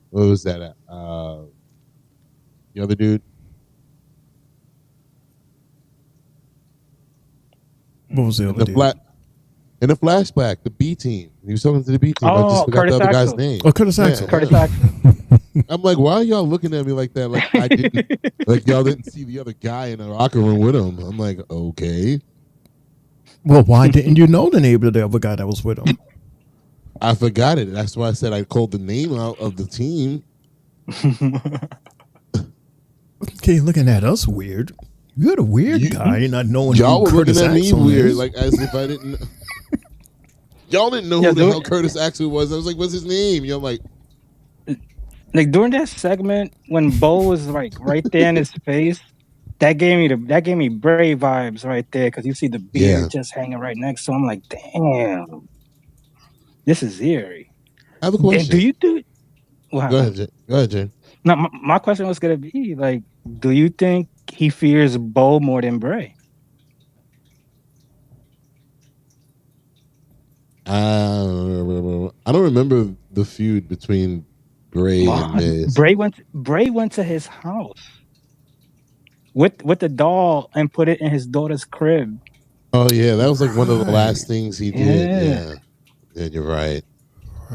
what was that? The other dude. What was the other dude? In the flashback, the B team. He was talking to the B team. I just forgot Curtis the other Axel. guy's name. Oh, Curtis Axel. Curtis Axel. I'm like, why are y'all looking at me like that? Like I didn't, like y'all didn't see the other guy in the locker room with him. I'm like, okay. Well, why didn't you know the name of the other guy that was with him? I forgot it. That's why I said I called the name out of the team. Okay, looking at us weird. You're the weird guy, not knowing y'all who were Curtis looking at me Axel weird, is. like as if I didn't. Y'all didn't know who the hell Curtis Axel was. I was like, "What's his name?" You're like during that segment when Bo was like right there in his face, that gave me Bray vibes right there because you see the beard just hanging right next to him. I'm like, damn, this is eerie. I have a question. And do you do? Well, Go ahead, Jay. No, my question was gonna be like, do you think he fears Bo more than Bray? I don't remember the feud between Bray and Miz. Bray went to his house with the doll and put it in his daughter's crib. Oh yeah, that was like one of the last things he did. Yeah, you're right.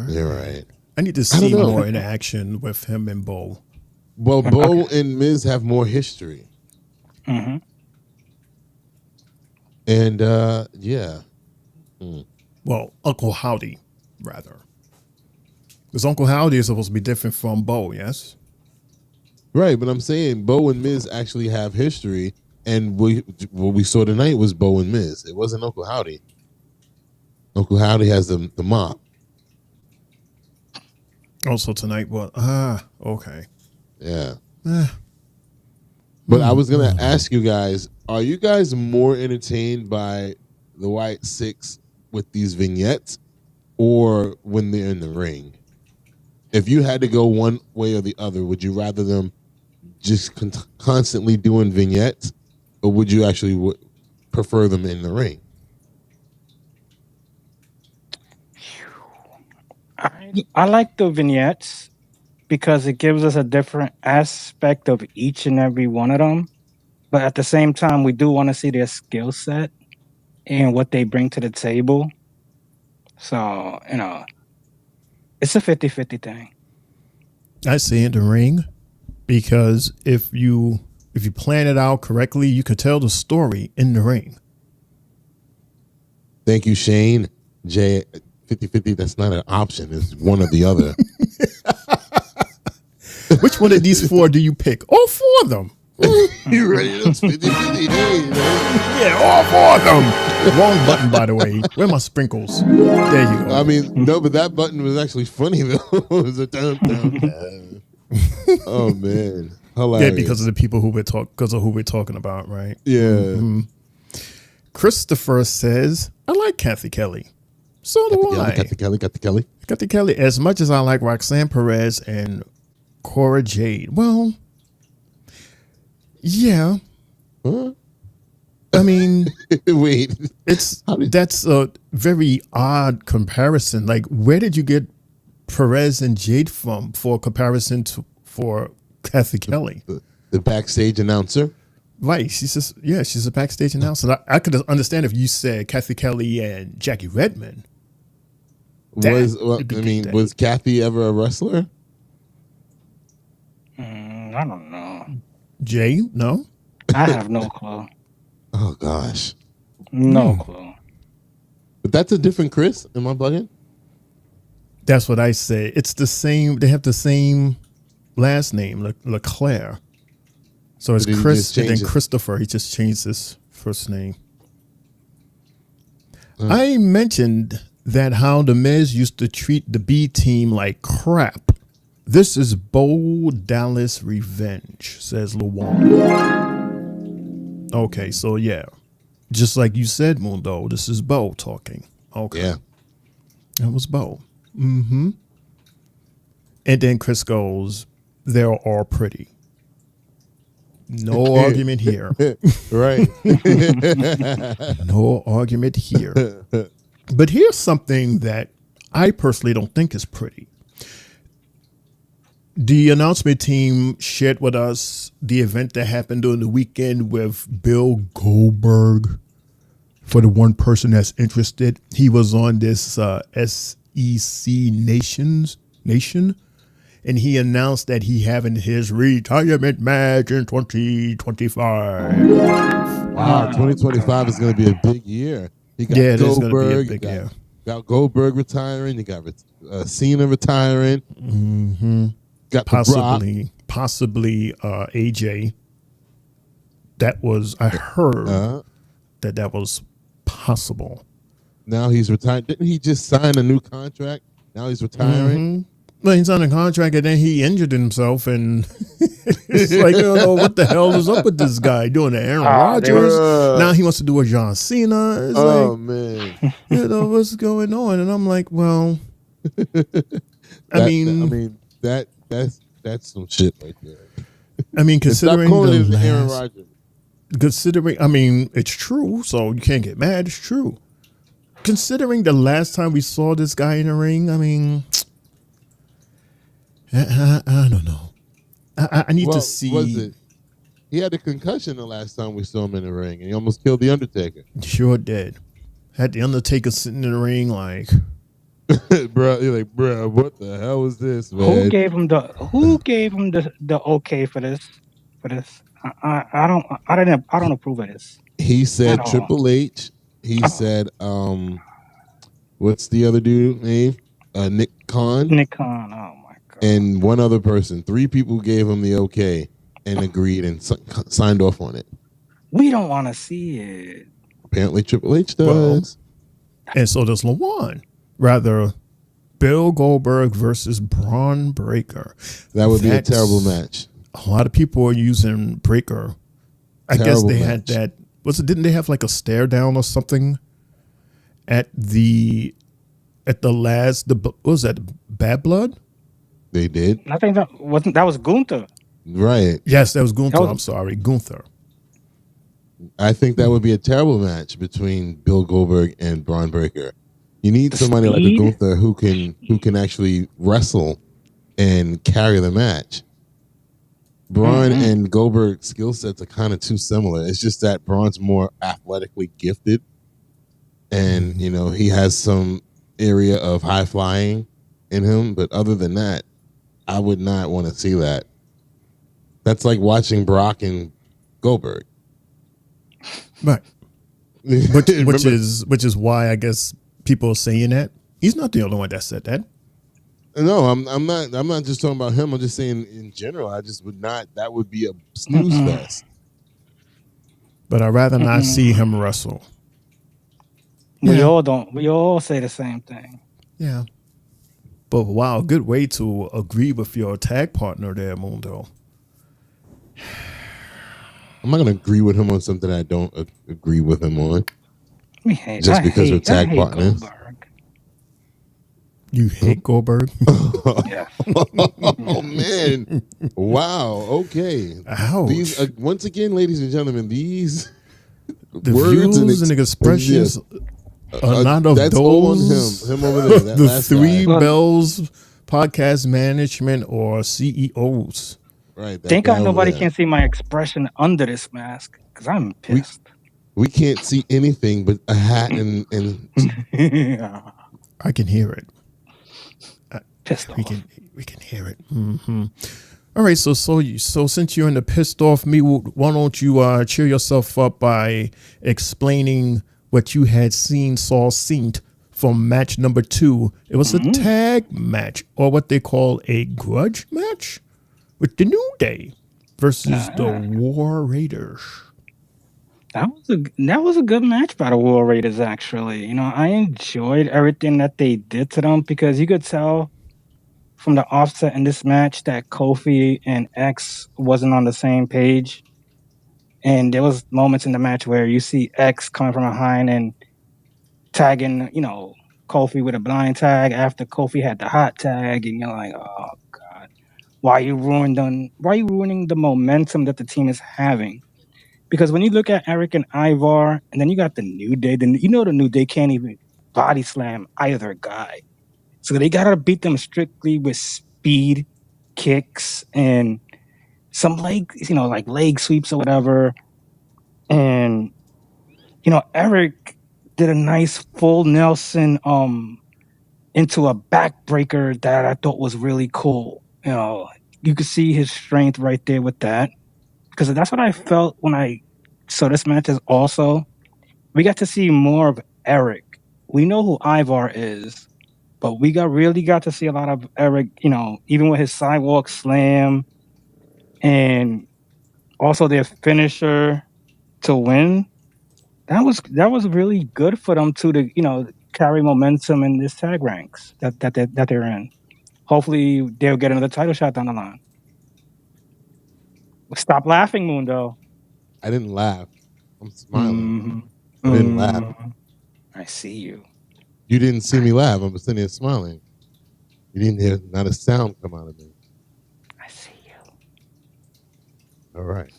You're right. I need to see more interaction with him and Bo. Well, Bo and Miz have more history. Mm-hmm. And yeah. Well, Uncle Howdy, rather. Because Uncle Howdy is supposed to be different from Bo, yes? Right, but I'm saying Bo and Miz actually have history, and what we saw tonight was Bo and Miz. It wasn't Uncle Howdy. Uncle Howdy has the mop. Also tonight, okay. Yeah. But I was going to ask you guys, are you guys more entertained by the White Six with these vignettes or when they're in the ring? If you had to go one way or the other, would you rather them just constantly doing vignettes, or would you actually prefer them in the ring? I like the vignettes because it gives us a different aspect of each and every one of them. But at the same time, we do want to see their skill set and what they bring to the table. So, it's a 50-50 thing. I say in the ring because if you plan it out correctly, you could tell the story in the ring. Thank you, Shane. Jay, 50-50, that's not an option. It's one or the other. Which one of these four do you pick? All four of them. You ready? That's 50-50. Hey, yeah, all four of them. Wrong button, by the way. Where are my sprinkles? There you go. I mean, no, but that button was actually funny, though. It was a dun, dun, dun. Oh, man. Hilarious. Yeah, because of the people who we're talking about, right? Yeah. Mm-hmm. Christopher says, I like Kathy Kelly. So do I. Kathy Kelly. As much as I like Roxanne Perez and Cora Jade. Well, yeah. Huh? I mean, wait. That's a very odd comparison. Like, where did you get Perez and Jade from for comparison for Kathy Kelly? The backstage announcer? Right. She's a backstage announcer. I could understand if you said Kathy Kelly and Jackie Redmond. Was Kathy ever a wrestler? I don't know. Jay, no? I have no clue. Oh, gosh. No clue. But that's a different Chris. Am I bugging? That's what I say. It's the same. They have the same last name, LeClaire. So it's Chris and then Christopher. He just changed his first name. I mentioned that how the Miz used to treat the B team like crap. This is Bo Dallas revenge, says Luwan. Okay, so yeah. Just like you said, Mundo, this is Bo talking. Okay. Yeah. That was Bo. Mm-hmm. And then Chris goes, they're all pretty. No argument here. Right. No argument here. But here's something that I personally don't think is pretty. The announcement team shared with us the event that happened during the weekend with Bill Goldberg. For the one person that's interested, he was on this SEC Nation, and he announced that he having his retirement match in 2025. Wow, 2025 is going to be a big year. You got Goldberg, you got Goldberg retiring, you got Cena retiring. Mm-hmm. Got possibly AJ. That was, I heard that was possible. Now he's retired. Didn't he just sign a new contract? Now he's retiring. Mm-hmm. Well, he signed a contract and then he injured himself, and it's like, I don't know what the hell is up with this guy doing the Aaron Rodgers. Now he wants to do a John Cena. It's man, what's going on? And I'm like, well, that's some shit right there. I mean, considering Aaron Rodgers. Considering, I mean, it's true, so you can't get mad. It's true. Considering the last time we saw this guy in the ring, I mean, I don't know. I need to see. Was it? He had a concussion the last time we saw him in the ring, and he almost killed the Undertaker. Sure did. Had the Undertaker sitting in the ring like, bro, you're like, bro, what the hell is this, man? Who gave him the okay for this? I don't approve of this. He said Triple H. He said, what's the other dude name? Nick Khan. Nick Khan. Oh my god. And one other person. 3 people gave him the okay and agreed and signed off on it. We don't want to see it. Apparently, Triple H does. Well, and so does Lawan. Rather, Bill Goldberg versus Braun Breaker. That would be a terrible match. A lot of people are using Breaker. I guess they had that. Didn't they have like a stare down or something at the last? What was that? Bad Blood? They did. I think that was Gunter. Right. Yes, that was Gunter. I'm sorry, Gunter. I think that would be a terrible match between Bill Goldberg and Braun Breaker. You need somebody like a Gunter who can actually wrestle and carry the match. Braun and Goldberg's skill sets are kind of too similar. It's just that Braun's more athletically gifted, and he has some area of high flying in him. But other than that, I would not want to see that. That's like watching Brock and Goldberg, right? Which is why I guess people are saying that. He's not the only one that said that. No, I'm not just talking about him. I'm just saying in general. I just would not. That would be a snooze fest. But I'd rather not see him wrestle. We all don't. We all say the same thing. Yeah. But wow, good way to agree with your tag partner there, Mundo. I'm not going to agree with him on something I don't agree with him on. Just because we're tag partners. You hate Goldberg? Yeah. Oh, man. Wow. Okay. Ouch. These, once again, ladies and gentlemen, the words and expressions are not of that's those. All on him over there. The Three Bells podcast management or CEOs. Right. Thank God nobody can see my expression under this mask because I'm pissed. We can't see anything but a hat and I can hear it. Pissed off. We can hear it. Mm-hmm. All right, so since you're in the pissed off mood, why don't you cheer yourself up by explaining what you had seen from match number 2. It was a tag match, or what they call a grudge match, with the New Day versus the War Raiders. That was a good match by the War Raiders, actually. You know, I enjoyed everything that they did to them because you could tell from the offset in this match that Kofi and X wasn't on the same page. And there was moments in the match where you see X coming from behind and tagging, Kofi with a blind tag after Kofi had the hot tag, and you're like, oh God, why are you ruining the momentum that the team is having? Because when you look at Eric and Ivar, and then you got the New Day, the New Day can't even body slam either guy. So they gotta beat them strictly with speed, kicks, and some like leg sweeps or whatever. And Eric did a nice full Nelson into a backbreaker that I thought was really cool. You could see his strength right there with that. Because that's what I felt when I saw this match is also we got to see more of Eric. We know who Ivar is, but we really got to see a lot of Eric, even with his sidewalk slam and also their finisher to win. That was really good for them too to carry momentum in this tag ranks that they're in. Hopefully they'll get another title shot down the line. Stop laughing, Mundo. I didn't laugh. I'm smiling. I didn't laugh. I see you. You didn't see me laugh. I'm sitting there smiling. You didn't hear not a sound come out of me. I see you. All right.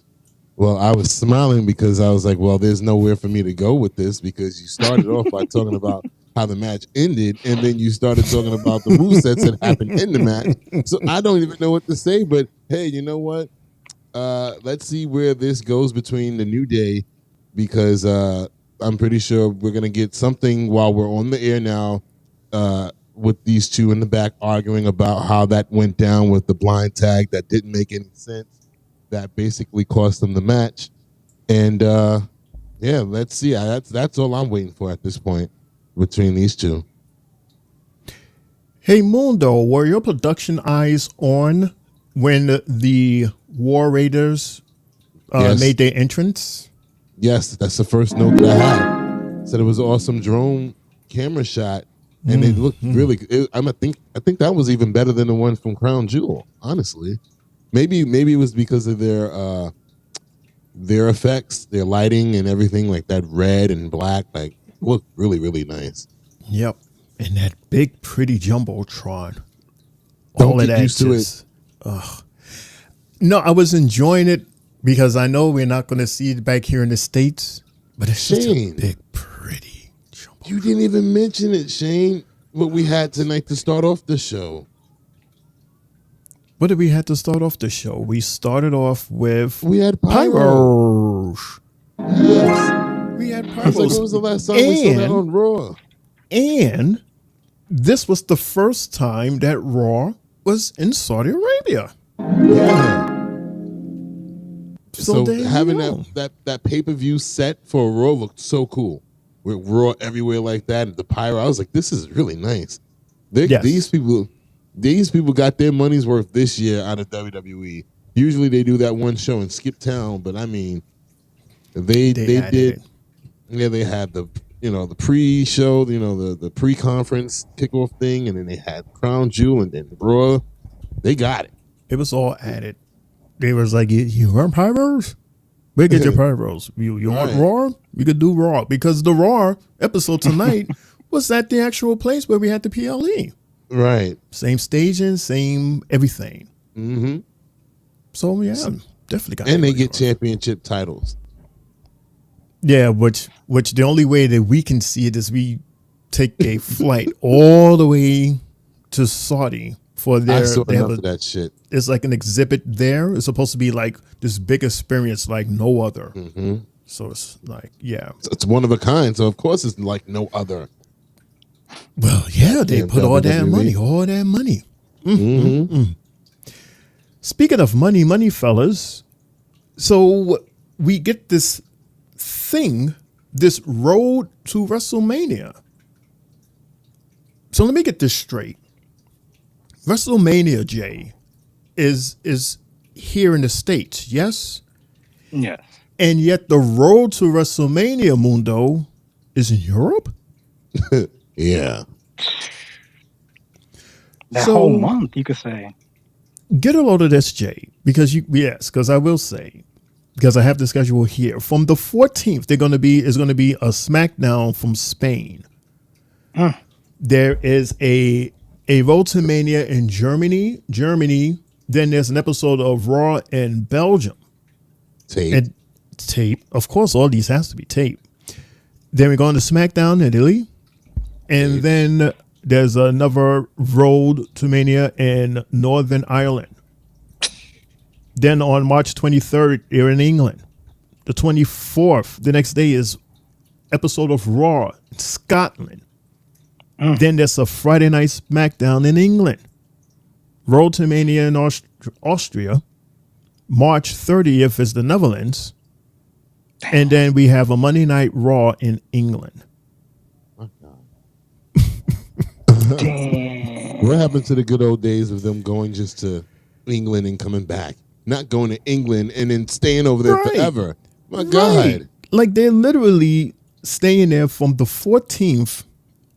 Well, I was smiling because I was like, well, there's nowhere for me to go with this because you started off by talking about how the match ended, and then you started talking about the movesets that happened in the match. So I don't even know what to say, but hey, you know what? Let's see where this goes between the New Day because I'm pretty sure we're going to get something while we're on the air now with these two in the back arguing about how that went down with the blind tag that didn't make any sense. That basically cost them the match. And, yeah, let's see. That's all I'm waiting for at this point between these two. Hey, Mundo, were your production eyes on when the War Raiders made their entrance? Yes, that's the first note that I had. Said it was an awesome drone camera shot, and it looked really good. I think that was even better than the one from Crown Jewel, honestly. Maybe it was because of their effects, their lighting and everything, like that red and black, like looked really, really nice. Yep. And that big pretty Jumbotron. Don't get used to it. No, I was enjoying it because I know we're not going to see it back here in the States, but it's such a big pretty Jumbotron. You didn't even mention it, Shane, what we had tonight to start off the show. What did we have to start off the show? We started off with... We had pyros. Yes. We had pyros. Like, when was the last time we saw that on Raw? And this was the first time that Raw was in Saudi Arabia. Yeah. So having go. that pay-per-view set for Raw looked so cool. With Raw everywhere like that, and the pyro, I was like, this is really nice. These people got their money's worth this year out of WWE. Usually they do that one show and skip town, but I mean, they did. Yeah, they had the pre-show, the pre-conference kickoff thing, and then they had Crown Jewel and then Raw. They got it. It was all added. They was like, you want pyros? We'll get your pyros. You want Raw? You could do Raw because the Raw episode tonight was at the actual place where we had the PLE. Right. Same staging, same everything. Mm-hmm. So, yeah, definitely got it. And they get championship titles. Yeah, which the only way that we can see it is we take a flight all the way to Saudi for their... I saw enough of that shit. It's like an exhibit there. It's supposed to be like this big experience like no other. Mm-hmm. So it's like, yeah. It's one of a kind, so of course it's like no other. Well, yeah, they put all that money. Mm-hmm. Speaking of money, fellas. So we get this thing, this road to WrestleMania. So let me get this straight. WrestleMania, Jay, is here in the States, yes? Yes. And yet the road to WrestleMania, Mundo, is in Europe? Yeah. That whole month, you could say. Get a load of this, Jay, because I will say, because I have the schedule here. From the 14th, is going to be a SmackDown from Spain. There is a Road to Mania in Germany. Then there's an episode of Raw in Belgium. Tape. Of course, all these has to be tape. Then we're going to SmackDown in Italy. And then there's another Road to Mania in Northern Ireland. Then on March 23rd, you're in England. The 24th, the next day, is episode of Raw in Scotland. Then there's a Friday night SmackDown in England. Road to Mania in Austria. March 30th is the Netherlands. And then we have a Monday Night Raw in England. What happened to the good old days of them going just to England and coming back? Not going to England and then staying over there forever. My God. Like they're literally staying there from the 14th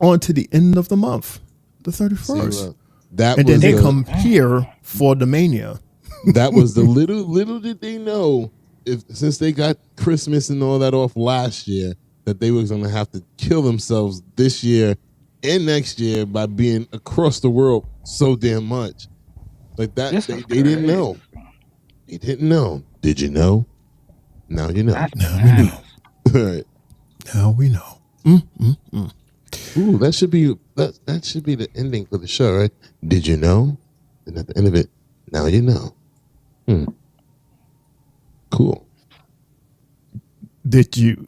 on to the end of the month, the 31st. And then they come here for the Mania. That was the little did they know, since they got Christmas and all that off last year, that they were going to have to kill themselves this year and next year by being across the world so damn much. Like that, they didn't know. They didn't know. Did you know? Now you know. Now we know. All right. Now we know. Ooh, that should be the ending for the show, right? Did you know? And at the end of it, now you know. Cool. Did you?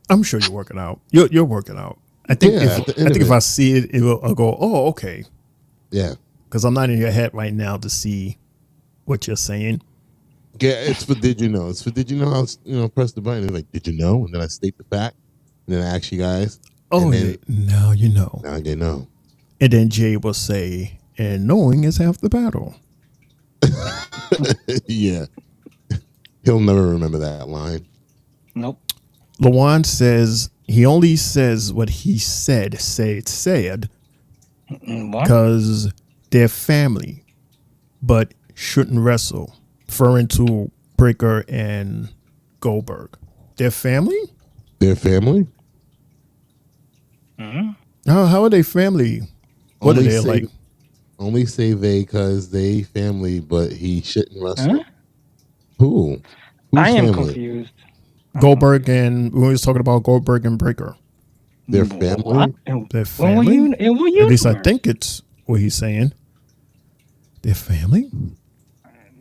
I'm sure you're working out. You're working out. I think if I see it, I'll go, oh, okay. Yeah. Because I'm not in your head right now to see what you're saying. Yeah, it's for did you know? It's for did you know? I'll press the button and like, did you know? And then I state the fact. And then I ask you guys. Oh, now you know. Now you know. And then Jay will say, and knowing is half the battle. Yeah. He'll never remember that line. Nope. Lawan says he only says what he said because they're family, but shouldn't wrestle. Referring to Breaker and Goldberg. They're family? They're family? How are they family? What are they like? Only say they because they family, but he shouldn't wrestle. Who? I am family? Confused. Goldberg and we were talking about Goldberg and Breaker. They're family. They're family. At least I think it's what he's saying. They're family.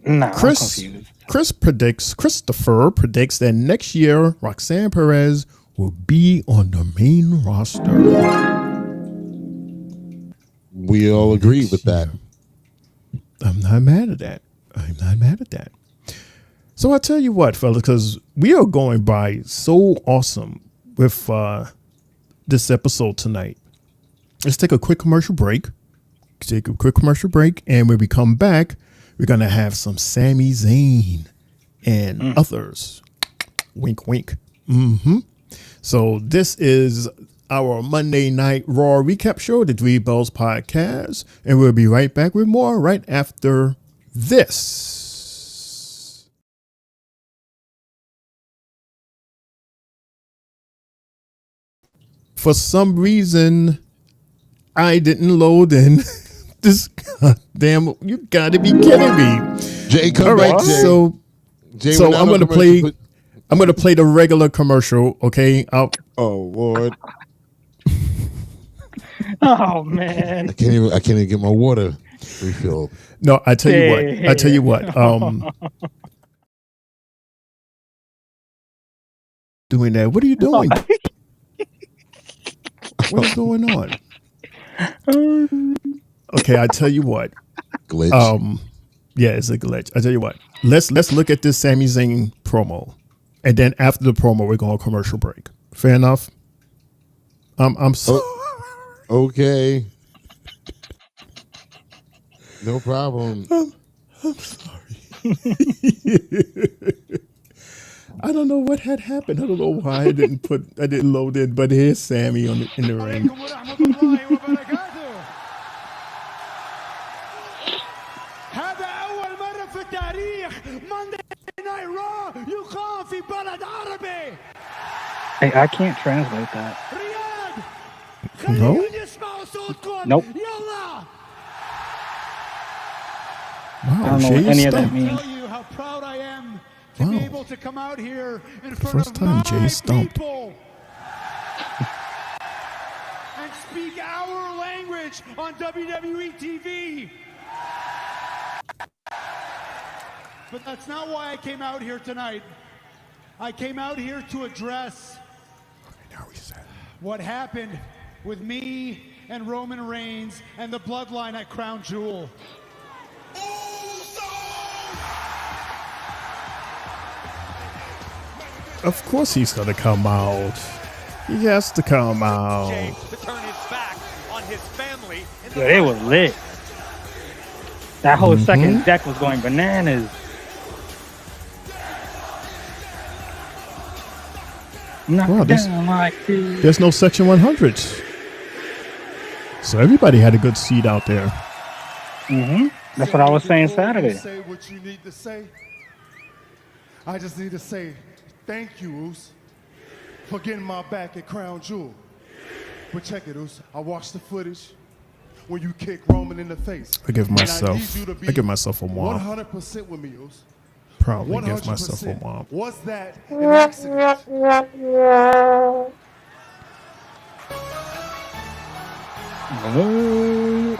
No, Christopher predicts that next year Roxanne Perez will be on the main roster. We all agree with that. I'm not mad at that. So I tell you what, fellas, because we are going by so awesome with this episode tonight. Let's take a quick commercial break. And when we come back, we're going to have some Sami Zayn and others. Wink, wink. So this is our Monday Night Raw recap show, the Three Bells Podcast. And we'll be right back with more right after this. For some reason, I didn't load in this goddamn. You gotta be kidding me, Jay. All right, Jay, so I'm gonna play. I'm gonna play the regular commercial. Okay. Oh Lord. Oh man. I can't even get my water refilled. No, I tell you what. Doing that. What are you doing? What's going on? Okay, I tell you what. Glitch. Yeah, it's a glitch. I tell you what. Let's look at this Sami Zayn promo, and then after the promo, we're going to commercial break. Fair enough. I'm sorry. Okay. No problem. I'm sorry. I don't know what had happened. I don't know why I didn't load in, but here's Sammy in the ring. هذا أول مرة في التاريخ Monday Night Raw يقام في بلد عربي. Hey, I can't translate that. No? Nope. I don't know what any of that means. I tell you how proud I am to be able to come out here in front First of time my Jay stumped. people and speak our language on WWE TV. But that's not why I came out here tonight. I came out here to address what happened with me and Roman Reigns and the bloodline at Crown Jewel. Of course he's gonna come out. He has to come out. Yeah, they was lit. That whole second deck was going bananas. Wow, Down like this. there's no Section 100s. So everybody had a good seat out there. That's what I was saying Saturday. Say what you need to say. I just need to say thank you, Oos, for getting my back at Crown Jewel. But check it, Oos. I watched the footage when you kicked Roman in the face. I give myself a womp. 100% with me, Oos. Probably give myself a womp. Was that an accident?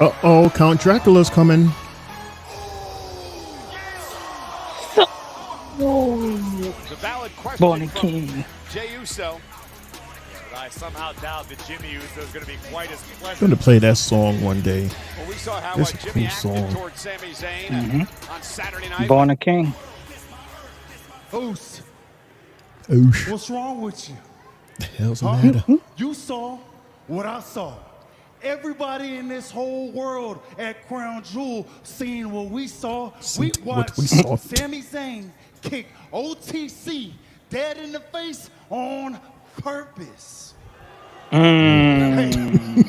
Uh-oh, Count Dracula's coming. The valid question Born King. Jey Uso. But I somehow doubt that Jimmy Uso is going to be quite as I'm pleasant. gonna play that song one day. Well, we saw how It's a Jimmy cool acted song. towards Sami Zayn on Saturday night. Born a King. Oos, Oosh. what's wrong with you? The hell's the matter? You saw what I saw. Everybody in this whole world at Crown Jewel seeing what we saw. We watched Sami Zayn kick OTC dead in the face on purpose. Hey,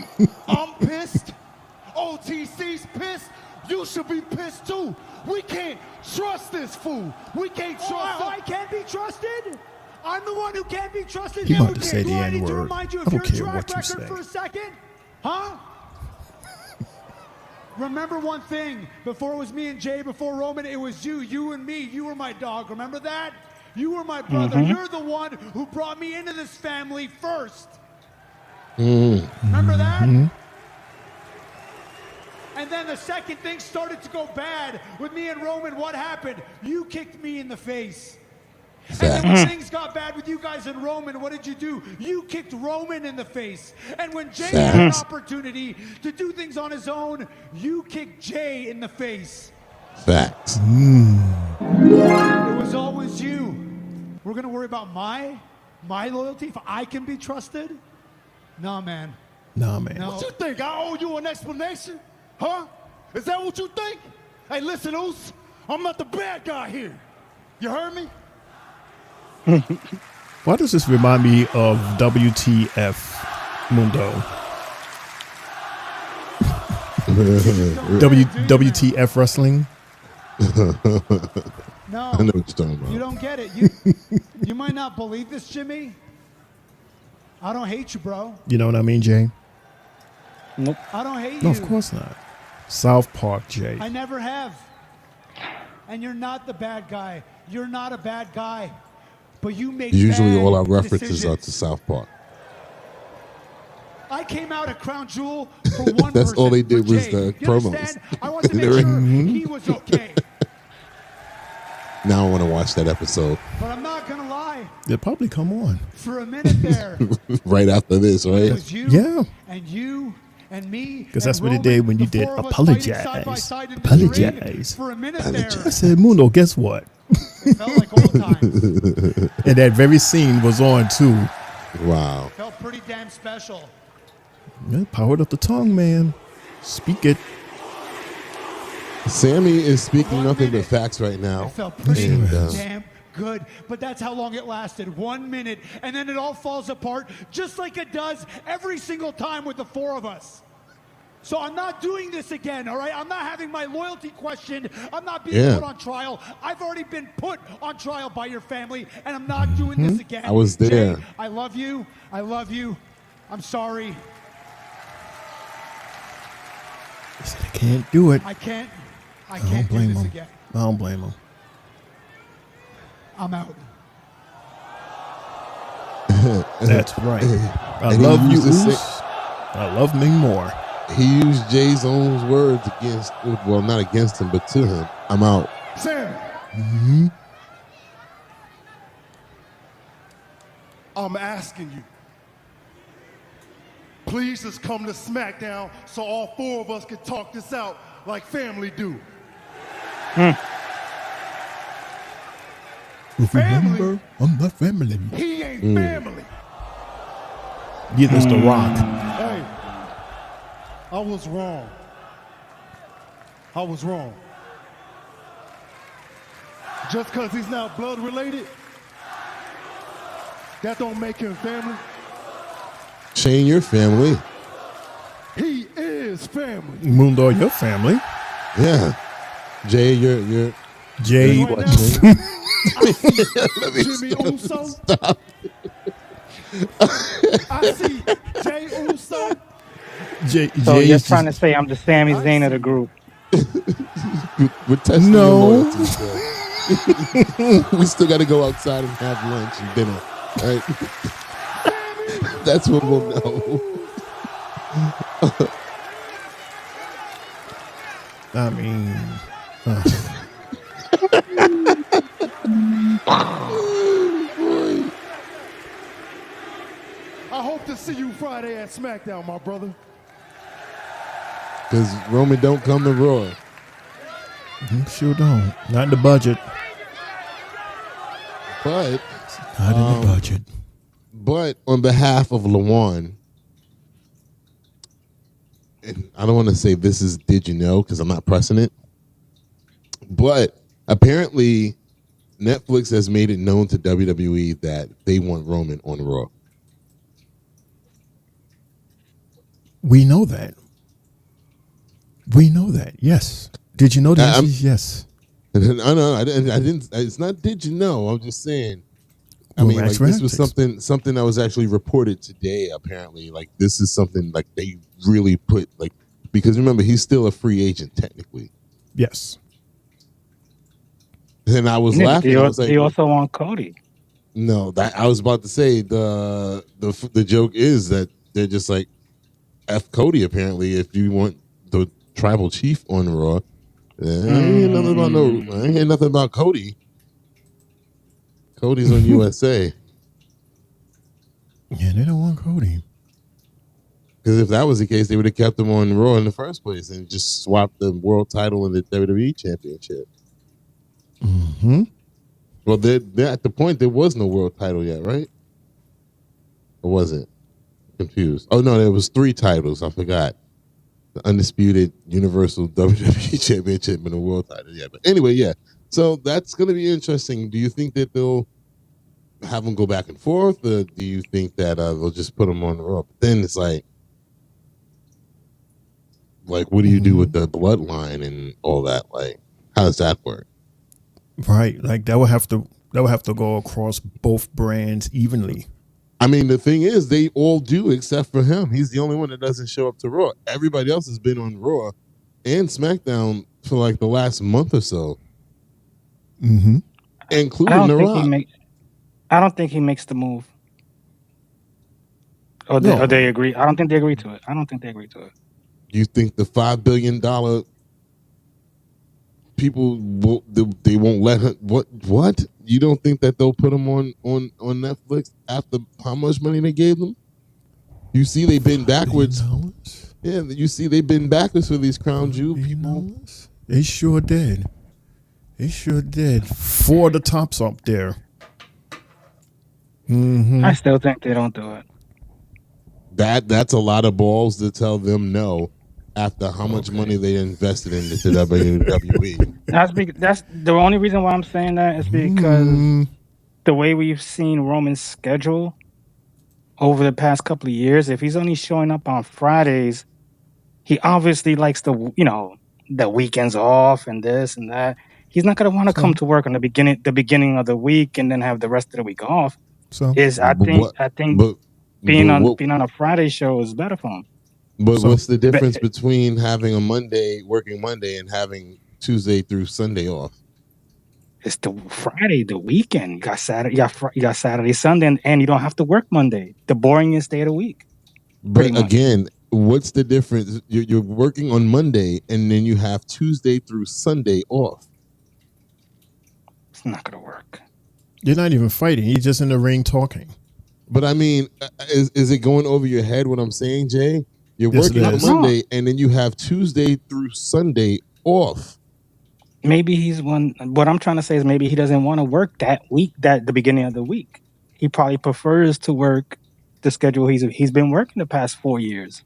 I'm pissed. OTC's pissed. You should be pissed too. We can't trust this fool. We can't trust him. I can't be trusted. I'm the one who can't be trusted. He You about to say the do I need to N-word. remind you I of don't your care track what you record say. for a second? Huh? Remember one thing. Before it was me and Jay, before Roman, it was you and me. You were my dog. Remember that? You were my brother. You're the one who brought me into this family first. Remember that? And then the second thing started to go bad with me and Roman. What happened? You kicked me in the face. And then when things got bad with you guys and Roman, what did you do? You kicked Roman in the face. And when Jay had an opportunity to do things on his own, you kicked Jay in the face. Facts. It was always you. We're going to worry about my loyalty if I can be trusted? Nah, man. Nah, man. No. What you think? I owe you an explanation? Huh? Is that what you think? Hey, listen, Oos. I'm not the bad guy here. You heard me? Why does this remind me of WTF Mundo? WTF Wrestling? No. I know what you're talking about. You don't get it. You might not believe this, Jimmy. I don't hate you, bro. You know what I mean, Jay? Nope. I don't hate No, you. of course not. South Park, Jay. I never have. And you're not the bad guy. You're not a bad guy. But you make Usually bad all our references decisions. are to South Park. I came out at Crown Jewel for one That's person, all they did for was Jay. the You promos. understand? I wanted to make sure he was okay. Now I want to watch that episode. But I'm not going to lie. They'll probably come on. For a minute there, Right after this, it right? was you and you and me. Because that's and what they did when you Roman, the did four of us fighting side by apologize. side in this ring. Apologize. For a minute there, I said, Mundo, guess what? it felt like old times. And that very scene was on too. Wow. Felt pretty damn special. Yeah, powered up the tongue, man. Speak it. Sammy is speaking nothing but facts right now. It felt pretty And, damn good, but that's how long it lasted. 1 minute, and then it all falls apart, just like it does every single time with the four of us. So I'm not doing this again, all right? I'm not having my loyalty questioned. I'm not being put on trial. I've already been put on trial by your family, and I'm not doing this again. I was there. Jay, I love you. I love you. I'm sorry. He said, I can't do it. I can't don't do blame this him. again. I don't blame him. I'm out. That's right. I love you, Oos. I love me more. He used Jay's own words against, well, not against him, but to him. I'm out. Sam. Mm-hmm. I'm asking you. Please just come to SmackDown so all four of us can talk this out like family do. Remember, I'm not family. He ain't family. Yeah, that's The Rock. Hey, I was wrong. I was wrong. Just because he's not blood related, that don't make him family. Shane, your family. He is family. Mundo, your family. Yeah. Jay, you're Jay. Right now, Jimmy Uso. Stop. I see Jay Uso. So you're trying to say I'm the Sami Zayn of the group? We're testing No. your loyalty, so. We still got to go outside and have lunch and dinner, right? That's what we'll know. I mean, I hope to see you Friday at SmackDown, my brother. Because Roman don't come to Raw. Sure don't. Not in the budget. But Not in the budget. But on behalf of Lawan, and I don't want to say this is did you know because I'm not pressing it, but apparently Netflix has made it known to WWE that they want Roman on Raw. We know that. We know that. Yes. Did you know the answer is yes? No, I didn't. It's not. Did you know? I'm just saying. I mean, like, this was something that was actually reported today. Apparently, like this is something like they really put like because remember he's still a free agent technically. Yes. And I was laughing. I was like, they also want Cody. No, that I was about to say the joke is that they're just like F Cody. Apparently, if you want the tribal chief on Raw, I ain't hear nothing about Cody. Cody's on USA. Yeah, they don't want Cody. Because if that was the case, they would have kept him on Raw in the first place and just swapped the world title and the WWE championship. Mm-hmm. Well, they're at the point there was no world title yet, right? Or was it? Confused. Oh, no, there was 3 titles. I forgot. The Undisputed Universal WWE Championship and the world title. Yeah, but anyway, yeah. So that's going to be interesting. Do you think that they'll have them go back and forth, or do you think that they'll just put them on the Raw? But then it's like, what do you do with the bloodline and all that? Like, how does that work? Right, like that would have to go across both brands evenly. I mean, the thing is, they all do except for him. He's the only one that doesn't show up to Raw. Everybody else has been on Raw and SmackDown for like the last month or so. Mm-hmm. Including The Rock. I don't think he makes the move. Or they agree. I don't think they agree to it. You think the $5 billion people they won't let him? What? You don't think that they'll put him on Netflix after how much money they gave them? You see, they've been backwards. Yeah, you see, they've been backwards for these Crown Jewel people. They sure did. They sure did. 4 of the tops up there. Mm-hmm. I still think they don't do it. That's a lot of balls to tell them no after how much money they invested in the WWE. That's the only reason why I'm saying that is because the way we've seen Roman's schedule over the past couple of years, if he's only showing up on Fridays, he obviously likes the weekends off and this and that. He's not gonna want to come to work on the beginning of the week and then have the rest of the week off. So I think being on a Friday show is better for him. But what's the difference between having working Monday, and having Tuesday through Sunday off? It's the Friday, the weekend. You got Saturday, you got Saturday, Sunday, and you don't have to work Monday. The boringest day of the week. But again, what's the difference? You're working on Monday, and then you have Tuesday through Sunday off. It's not gonna work. You're not even fighting. You're just in the ring talking. But I mean, is it going over your head what I'm saying, Jay? You're working on Monday, and then you have Tuesday through Sunday off. Maybe what I'm trying to say is maybe he doesn't want to work that week, the beginning of the week. He probably prefers to work the schedule he's been working the past 4 years.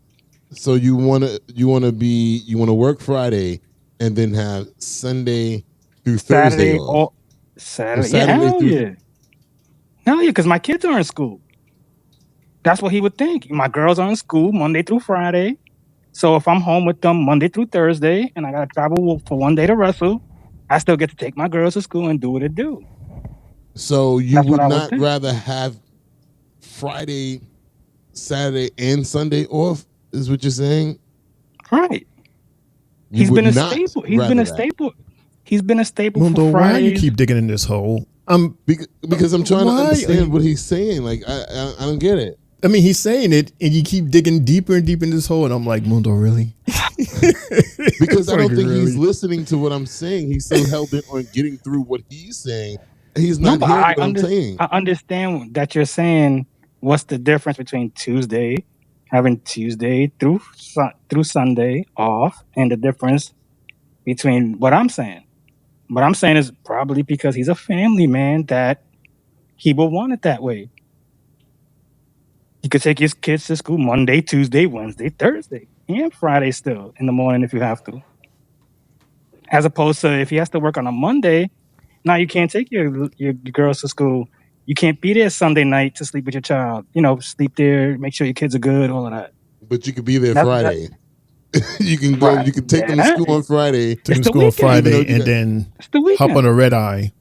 So you want to work Friday and then have Sunday through Thursday off. Saturday, Hell yeah, because my kids are in school. That's what he would think. My girls are in school Monday through Friday. So if I'm home with them Monday through Thursday and I got to travel for one day to wrestle, I still get to take my girls to school and do what it do. So you would not rather have Friday, Saturday, and Sunday off, is what you're saying? Right. He's been a staple. He's been a staple Mundo, for Fridays. Why you keep digging in this hole? Because I'm trying to understand what he's saying. Like, I don't get it. I mean, he's saying it, and you keep digging deeper and deeper in this hole, and I'm like, Mundo, really? Because I don't think he's listening to what I'm saying. He's so hell-bent on getting through what he's saying. He's not hearing what I'm saying. I understand that you're saying what's the difference between having Tuesday through Sunday off, and the difference between what I'm saying. What I'm saying is probably because he's a family man that he will want it that way. You could take his kids to school Monday, Tuesday, Wednesday, Thursday, and Friday still in the morning if you have to. As opposed to if he has to work on a Monday, now you can't take your girls to school. You can't be there Sunday night to sleep with your child. Sleep there, make sure your kids are good, all of that. But you could be there Friday. You can go. You can take them to school on Friday. Take them to school on Friday, and then hop on a red eye.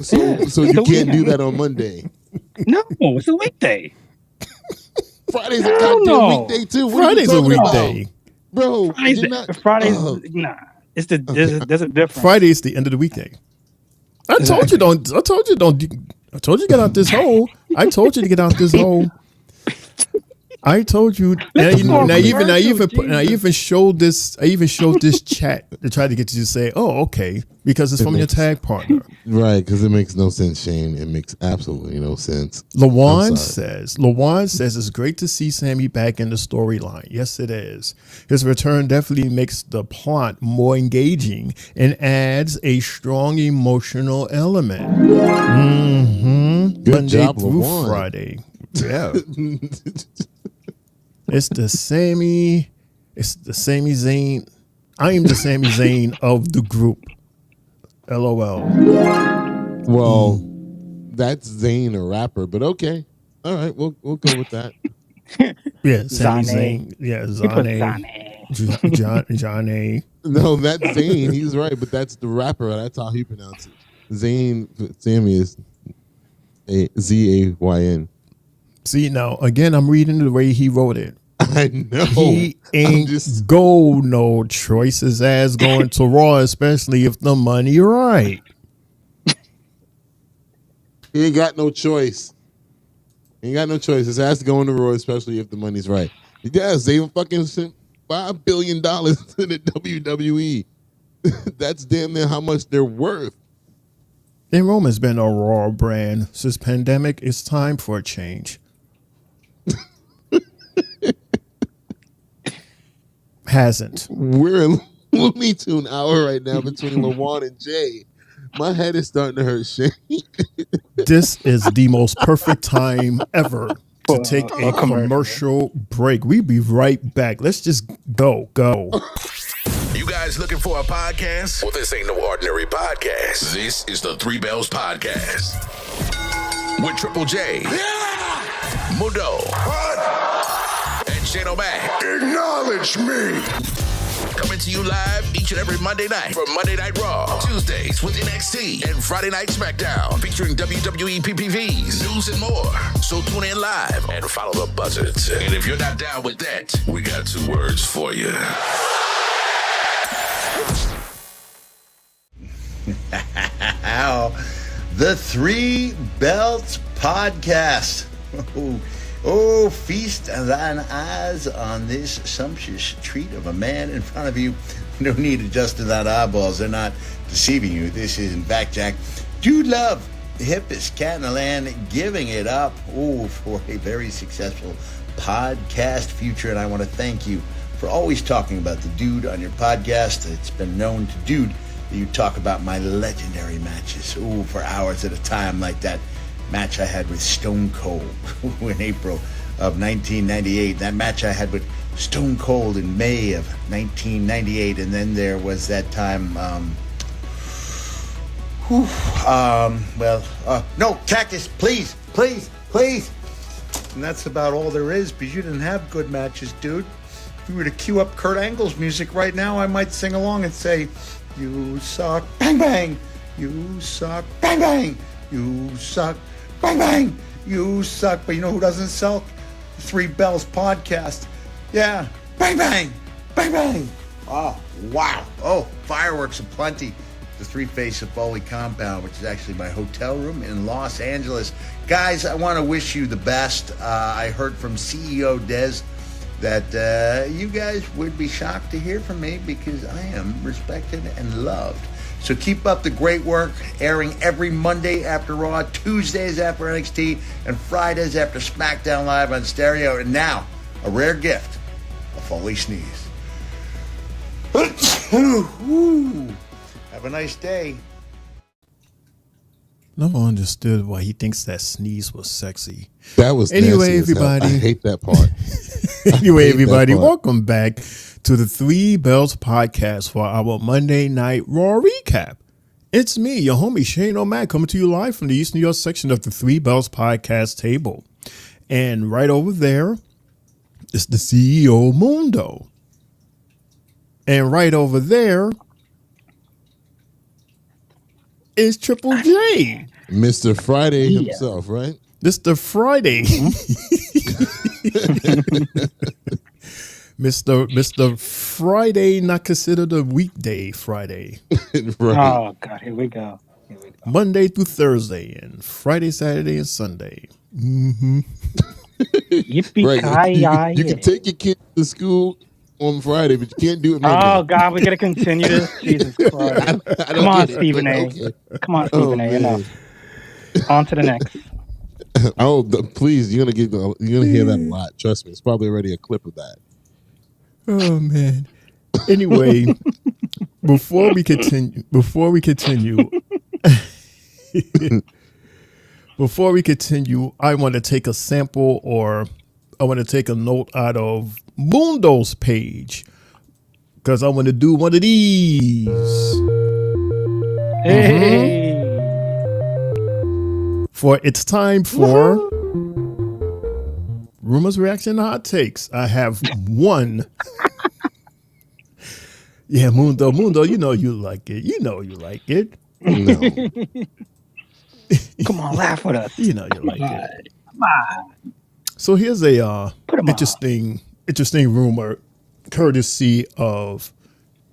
So you can't do that on Monday. No, it's a weekday. Friday's a goddamn weekday too. Friday's a weekday, bro. Fridays, nah. There's a difference. Friday's the end of the weekday. I told you to get out this hole. I told you to get out this hole. I told you. I even showed this. I even showed this chat to try to get you to say, "Oh, okay," because it's from your tag partner. Right? Because it makes no sense, Shane. It makes absolutely no sense. LaJuan says it's great to see Sammy back in the storyline. Yes, it is. His return definitely makes the plot more engaging and adds a strong emotional element. Good Monday job, through LaJuan. Friday. Yeah. It's the Sami Zayn. I am the Sami Zayn of the group. LOL. Well, that's Zayn, a rapper, but okay. All right, we'll go with that. Yeah, Sami Zayn. Yeah, Johnny. No, that's Zayn. He's right, but that's the rapper. That's how he pronounces it. Sammy is Zayn. See, now, again, I'm reading the way he wrote it. I know. He ain't no choices as going to Raw, especially if the money right. He ain't got no choice. He ain't got no choice. It has to go on the Raw, especially if the money's right. Yes, they fucking sent $5 billion to the WWE. That's damn near how much they're worth. And Roman's been a Raw brand since pandemic. It's time for a change. Hasn't. We're in Looney Tune hour right now between LaJuan and Jay. My head is starting to hurt, Shane. This is the most perfect time ever to take a commercial break. We'll be right back. Let's just go. You guys looking for a podcast? Well, this ain't no ordinary podcast. This is the Three Bells Podcast. With Triple J, Mundo, and Shane O'Mac. Acknowledge me. Coming to you live each and every Monday night from Monday Night Raw, Tuesdays with NXT, and Friday Night SmackDown, featuring WWE PPVs, news, and more. So tune in live and follow the buzzards. And if you're not down with that, we got 2 words for you. The Three Belts Podcast. Oh, feast thine eyes on this sumptuous treat of a man in front of you. No need adjusting that eyeballs. They're not deceiving you. This is, in fact, Jack, Dude Love, the hippest cat in the land, giving it up for a very successful podcast future. And I want to thank you for always talking about the dude on your podcast. It's been known to dude that you talk about my legendary matches for hours at a time, like that match I had with Stone Cold in April of 1998. That match I had with Stone Cold in May of 1998. And then there was that time, no, Cactus, please. And that's about all there is, because you didn't have good matches, dude. If you were to cue up Kurt Angle's music right now, I might sing along and say, you suck, bang, bang. You suck, bang, bang. You suck, bang, bang. You suck. But you know who doesn't suck? The Three Bells Podcast. Yeah, bang, bang. Bang, bang. Oh, wow. Oh, fireworks aplenty. The Three Face of Foley compound, which is actually my hotel room in Los Angeles. Guys, I want to wish you the best. I heard from CEO Dez that you guys would be shocked to hear from me, because I am respected and loved. So keep up the great work, airing every Monday after Raw, Tuesdays after NXT, and Fridays after SmackDown Live on stereo. And now, a rare gift, a Foley sneeze. Have a nice day. Never understood why he thinks that sneeze was sexy. That was anyway, everybody. I hate that part. Anyway, everybody, welcome back to the Three Bells Podcast for our Monday Night Raw recap. It's me, your homie Shane O'Mac, coming to you live from the East New York section of the Three Bells Podcast table. And right over there is the CEO Mundo. And right over there is Triple J. Mr. Friday himself, right? Mr. Friday. Mr. Friday, not considered a weekday Friday. Right. Oh, God, here we go. Monday through Thursday and Friday, Saturday, and Sunday. Mm-hmm. Yippee-ki-yay. You can take your kid to school on Friday, but you can't do it Monday. Oh, God, we're going to continue this? Jesus Christ. Come on, Stephen A. Okay. Come on, Stephen A. Enough. On to the next. Oh, please, you're gonna hear that a lot. Trust me, it's probably already a clip of that. Oh man. Anyway, before we continue, I want to take a sample, or I want to take a note out of Mundo's page, because I want to do one of these. Hey. For it's time for Rumors, Reaction, Hot Takes. I have one. Yeah, Mundo, you know you like it. No. Come on, laugh with us. You know you like it. Come on. So here's a interesting rumor, courtesy of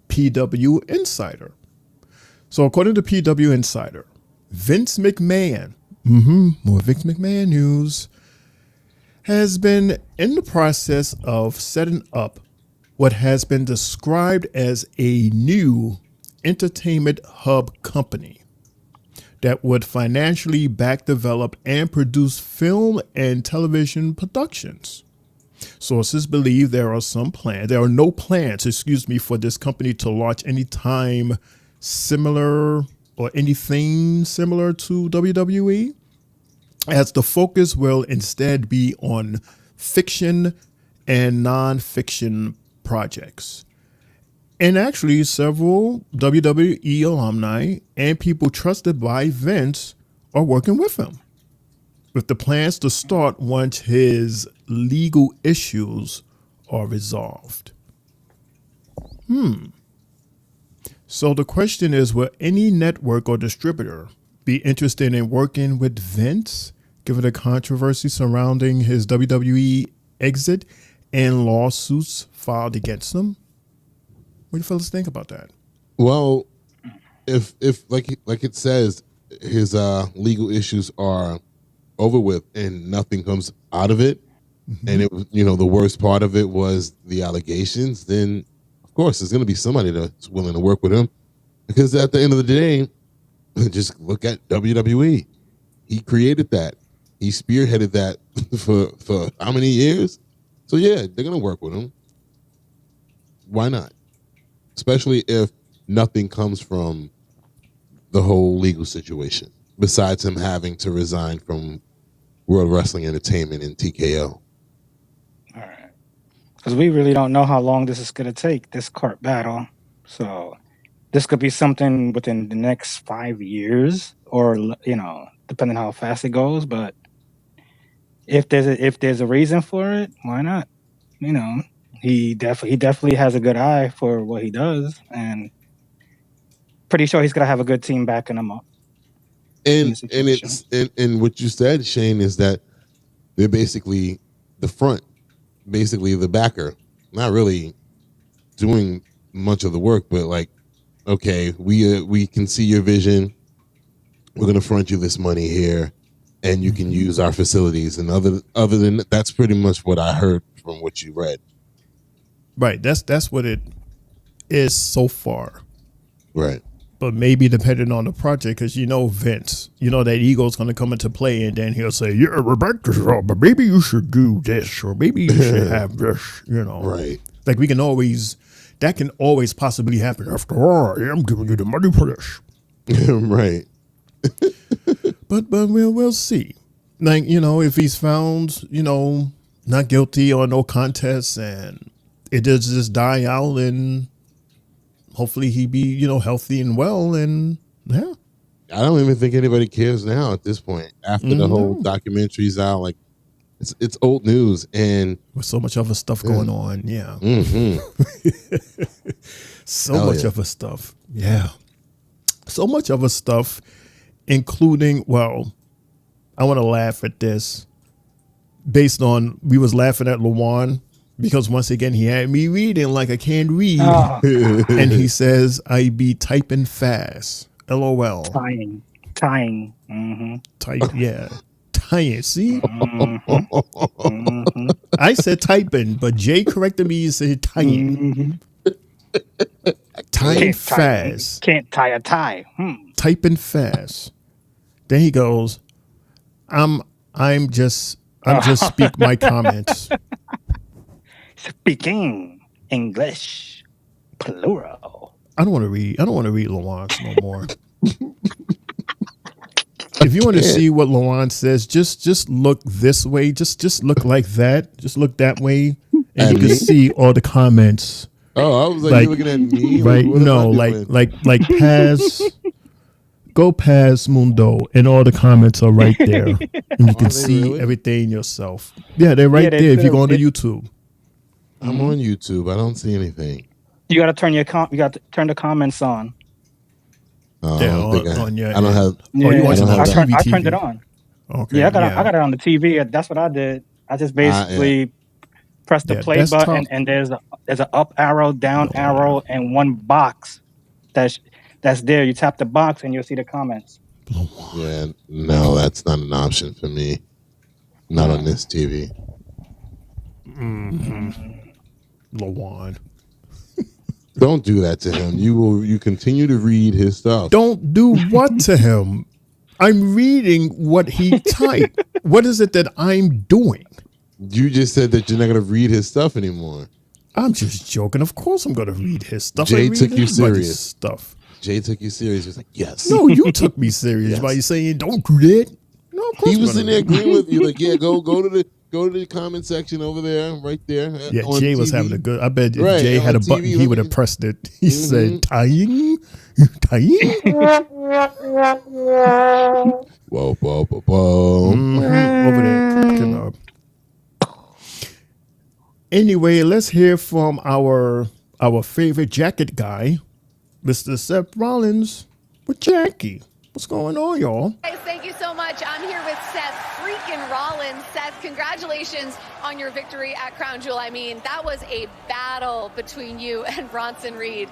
PW Insider. So according to PW Insider, Vince McMahon, more Vince McMahon news, has been in the process of setting up what has been described as a new entertainment hub company that would financially back, develop, and produce film and television productions. Sources believe there are no plans, for this company to launch anytime similar or anything similar to WWE. as the focus will instead be on fiction and non-fiction projects. And actually, several WWE alumni and people trusted by Vince are working with him, with the plans to start once his legal issues are resolved. So the question is, will any network or distributor be interested in working with Vince, given the controversy surrounding his WWE exit and lawsuits filed against him? What do you fellas think about that? Well, if like it says, his legal issues are over with and nothing comes out of it, and it was, the worst part of it was the allegations, then of course there's going to be somebody that's willing to work with him, because at the end of the day, just look at WWE. He created that. He spearheaded that for how many years? So yeah, they're going to work with him. Why not? Especially if nothing comes from the whole legal situation, besides him having to resign from World Wrestling Entertainment and TKO. All right. Because we really don't know how long this is going to take, this court battle. So this could be something within the next 5 years, or, depending on how fast it goes. But if there's a reason for it, why not? He definitely has a good eye for what he does, and pretty sure he's gonna have a good team backing him up. And what you said, Shane, is that they're basically the front, basically the backer, not really doing much of the work, but like, okay, we can see your vision. We're gonna front you this money here, and you can use our facilities. And other than that's pretty much what I heard from what you read. Right, that's what it is so far. Right. But maybe depending on the project, because Vince, that ego's going to come into play, and then he'll say, "Yeah, Rebecca's wrong, but maybe you should do this, or maybe you should have this." Right. Like that can always possibly happen. After all, I am giving you the money for this. Right. But we'll see. Like, if he's found, not guilty or no contest, and it does just die out, and hopefully he be, healthy and well, and yeah. I don't even think anybody cares now at this point. After the whole documentary's out, like it's old news, and with so much other stuff going on, yeah. So Hell much other stuff, yeah. So much other stuff, including, well, I want to laugh at this. Based on, we was laughing at Lawan, because once again, he had me reading like I can't read. Oh. And he says, I be typing fast. LOL. Tying. Mm-hmm. Type, yeah. Tying, see? I said typing, but Jay corrected me and said tying. Tying fast. Can't tie a tie. Typing fast. Then he goes, I'm just speak my comments. Speaking English, plural. I don't want to read Lawan's no more. If you want to see what Lawan says, just look this way. Just look like that. Just look that way, and you can see all the comments. Oh, I was like you looking at me, right? No, like past. Go past Mundo, and all the comments are right there, and you can see everything yourself. Yeah, they're right there. If you go on to YouTube. I'm on YouTube. I don't see anything. You got to turn you got to turn the comments on. Oh, Yeah, I don't have. I turned it on. Okay. Yeah, I got it on the TV. That's what I did. I just basically press the play button, and there's an up arrow, down arrow, and one box that's there. You tap the box, and you'll see the comments. Yeah, no, that's not an option for me. Not on this TV. Lawan. Don't do that to him. You continue to read his stuff. Don't do what to him? I'm reading what he typed. What is it that I'm doing? You just said that you're not going to read his stuff anymore. I'm just joking. Of course I'm going to read his stuff. Jay took you serious. Stuff. Jay took you serious. He was like, yes. No, you took me serious by saying, don't do that. No, of course he was in there agreeing with you. Like, yeah, go to the comment section over there, right there. Yeah, on Jay TV. was having a good. I bet if Right, Jay had a on button, TV, he would have pressed it. He said, "Tying, tying." Whoa, whoa, whoa, whoa. Over there. Anyway, let's hear from our favorite jacket guy, Mr. Seth Rollins with Jackie. What's going on, y'all? Guys, thank you so much. I'm here with Seth freaking Rollins. Seth, congratulations on your victory at Crown Jewel. I mean, that was a battle between you and Bronson Reed.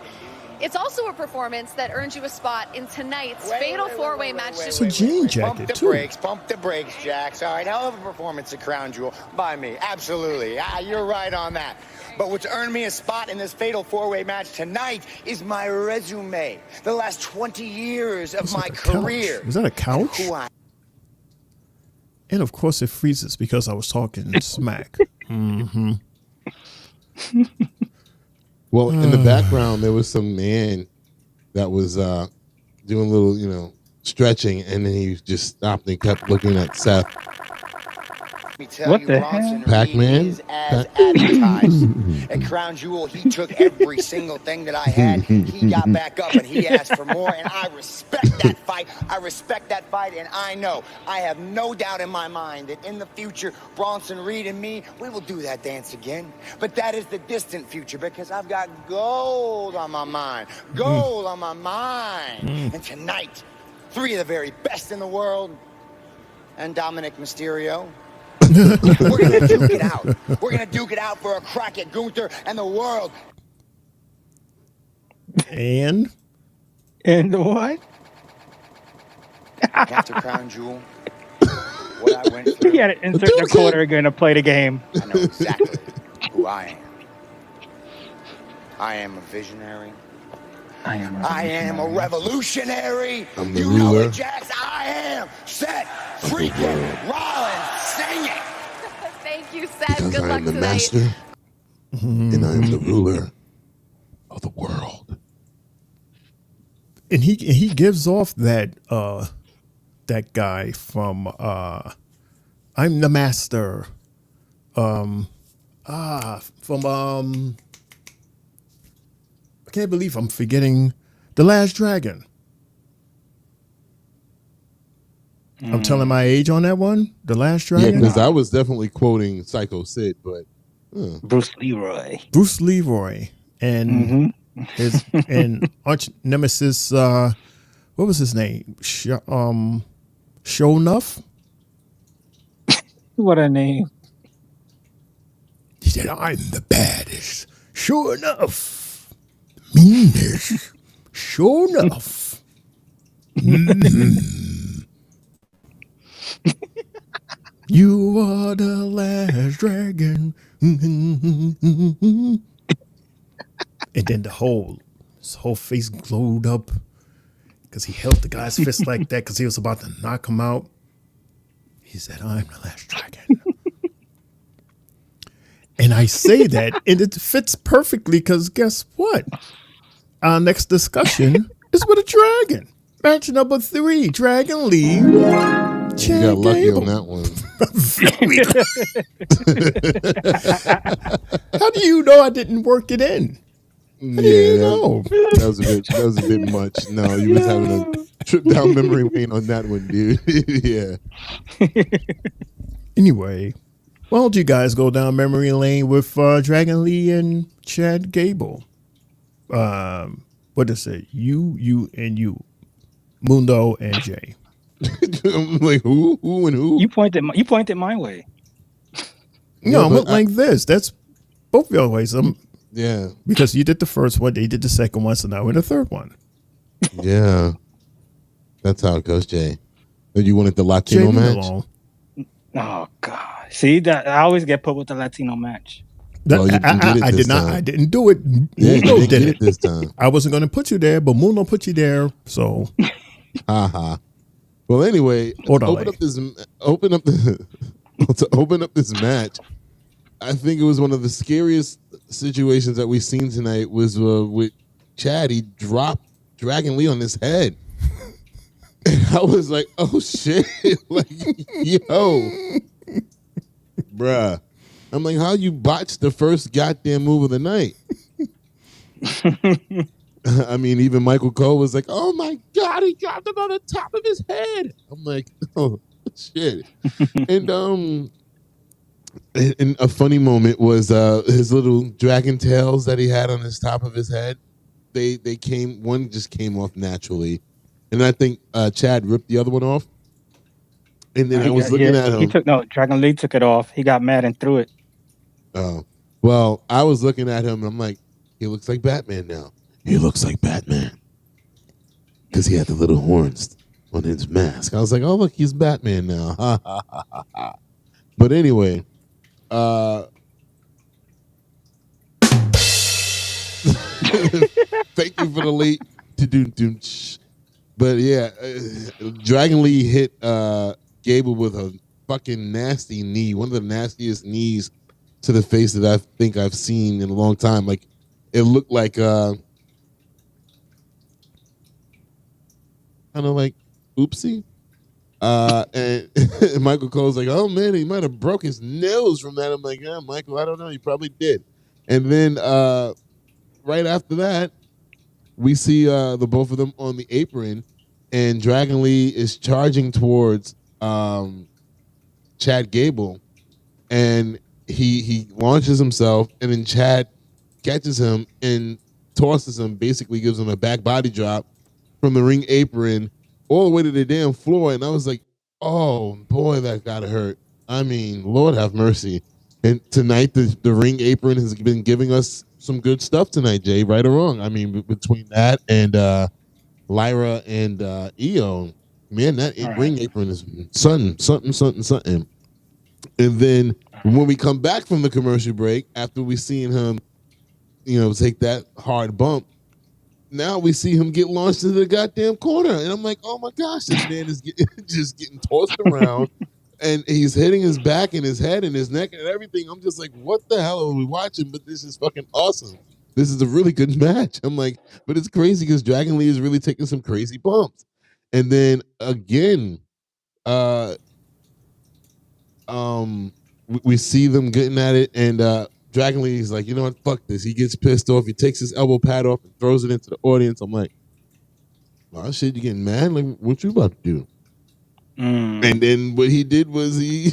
It's also a performance that earned you a spot in tonight's fatal four-way match. It's a jean jacket, too. Pump the brakes, Jax. All right, hell of a performance at Crown Jewel by me. Absolutely. You're right on that. But what's earned me a spot in this fatal four-way match tonight is my resume. The last 20 years of my career. Is that a couch? And of course it freezes because I was talking smack. Mm-hmm. Well, in the background, there was some man that was doing a little, stretching, and then he just stopped and kept looking at Seth. Let me tell you, Bronson Pac-Man? Reed is as advertised. At Crown Jewel, he took every single thing that I had. He got back up and he asked for more, and I respect that fight. I respect that fight, and I know, I have no doubt in my mind that in the future, Bronson Reed and me, we will do that dance again. But that is the distant future because I've got gold on my mind. Gold on my mind. And tonight, 3 of the very best in the world, and Dominic Mysterio. We're going to duke it out. We're going to duke it out for a crack at Gunter and the world. And what? After Crown Jewel, what I went through. You got to insert the quarter again to play the game. I know exactly who I am. I am a visionary. I am a revolutionary. I'm the you ruler. know it, Jax. I am Seth freaking Rollins. Sing it. Thank you, Seth. Because Good I luck am the tonight. master, and I am the ruler of the world. And he gives off that that guy from I'm the master. From I can't believe I'm forgetting The Last Dragon. I'm telling my age on that one. The Last Dragon. Yeah, because I was definitely quoting Psycho Sid, but Bruce Leroy. Bruce Leroy and his and arch nemesis. What was his name? Show Enough. What a name! He said, "I'm the baddest. Sure enough." Meanness. Sure enough. You are the last dragon. And then his whole face glowed up because he held the guy's fist like that because he was about to knock him out. He said, I'm the last dragon. And I say that, and it fits perfectly because guess what? Our next discussion is with a dragon. Match number 3, Dragon Lee. you got lucky on that one. How do you know I didn't work it in? How do you know? That was a bit much. No, you was having a trip down memory lane on that one, dude. Yeah. Anyway, why don't you guys go down memory lane with Dragon Lee and Chad Gable? What is it? You, and you. Mundo and Jay. I'm like, who and who? You pointed my way. No, I went like this. That's both your ways. Yeah. Because you did the first one, they did the second one, so now we're in the third one. Yeah. That's how it goes, Jay. You wanted the Latino match? Oh God! See that I always get put with the Latino match. I did not. I didn't do it. Yeah, Muno you did did it it this time. I wasn't going to put you there, but Muno put you there. So, Well, anyway, Orderly. open up this match. I think it was one of the scariest situations that we've seen tonight. Was with Chad. He dropped Dragon Lee on his head. I was like, oh shit, like yo, bruh. I'm like, how you botched the first goddamn move of the night? I mean, even Michael Cole was like, "Oh my god, he dropped him on the top of his head." I'm like, "Oh shit!" and a funny moment was his little dragon tails that he had on his top of his head. They came. One just came off naturally, and I think Chad ripped the other one off. And then I was looking at him. Dragon Lee took it off. He got mad and threw it. Oh, well, I was looking at him, and I'm like, he looks like Batman now. He looks like Batman because he had the little horns on his mask. I was like, oh, look, he's Batman now. But anyway, thank you for the late to-do-do. But yeah, Dragon Lee hit Gable with a fucking nasty knee, one of the nastiest knees to the face that I think I've seen in a long time. Like, it looked like kind of like oopsie. And Michael Cole's like, oh man, he might have broke his nose from that. I'm like, yeah, Michael, I don't know. He probably did. And then right after that, we see the both of them on the apron, and Dragon Lee is charging towards Chad Gable, and he launches himself, and then Chad catches him and tosses him, basically gives him a back body drop from the ring apron all the way to the damn floor. And I was like, oh boy, that gotta hurt. I mean, Lord have mercy. And tonight the ring apron has been giving us some good stuff tonight, Jay, right or wrong. I mean, between that and Lyra and Io, man, that ring apron is something. And then when we come back from the commercial break, after we seen him, take that hard bump, now we see him get launched into the goddamn corner. And I'm like, oh my gosh, this man is just getting tossed around. And he's hitting his back and his head and his neck and everything. I'm just like, what the hell are we watching? But this is fucking awesome. This is a really good match. I'm like, but it's crazy because Dragon Lee is really taking some crazy bumps. And then again, we see them getting at it, and Dragon Lee is like, you know what, fuck this. He gets pissed off. He takes his elbow pad off and throws it into the audience. I'm like, oh shit, you getting mad? Like, what you about to do? And then what he did was he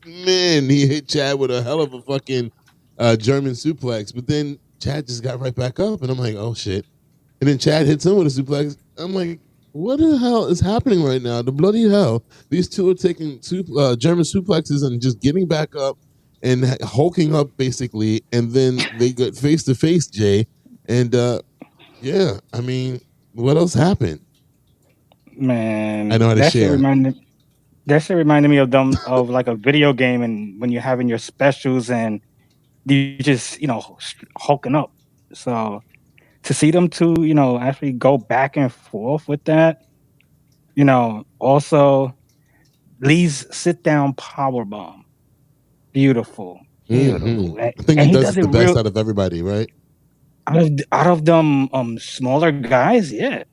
hit Chad with a hell of a fucking German suplex. But then Chad just got right back up, and I'm like, oh shit. And then Chad hits him with a suplex. I'm like, what the hell is happening right now? The bloody hell. These two are taking German suplexes and just getting back up and hulking up, basically. And then they got face-to-face, Jay. And, yeah, I mean, what else happened? Man, I know how to share. That shit reminded me of like a video game, and when you're having your specials and you just, hulking up. So to see them two, actually go back and forth with that, also Lee's sit down power bomb. Beautiful. Mm-hmm. I think he does the best out of everybody, right? Out of them smaller guys, yeah.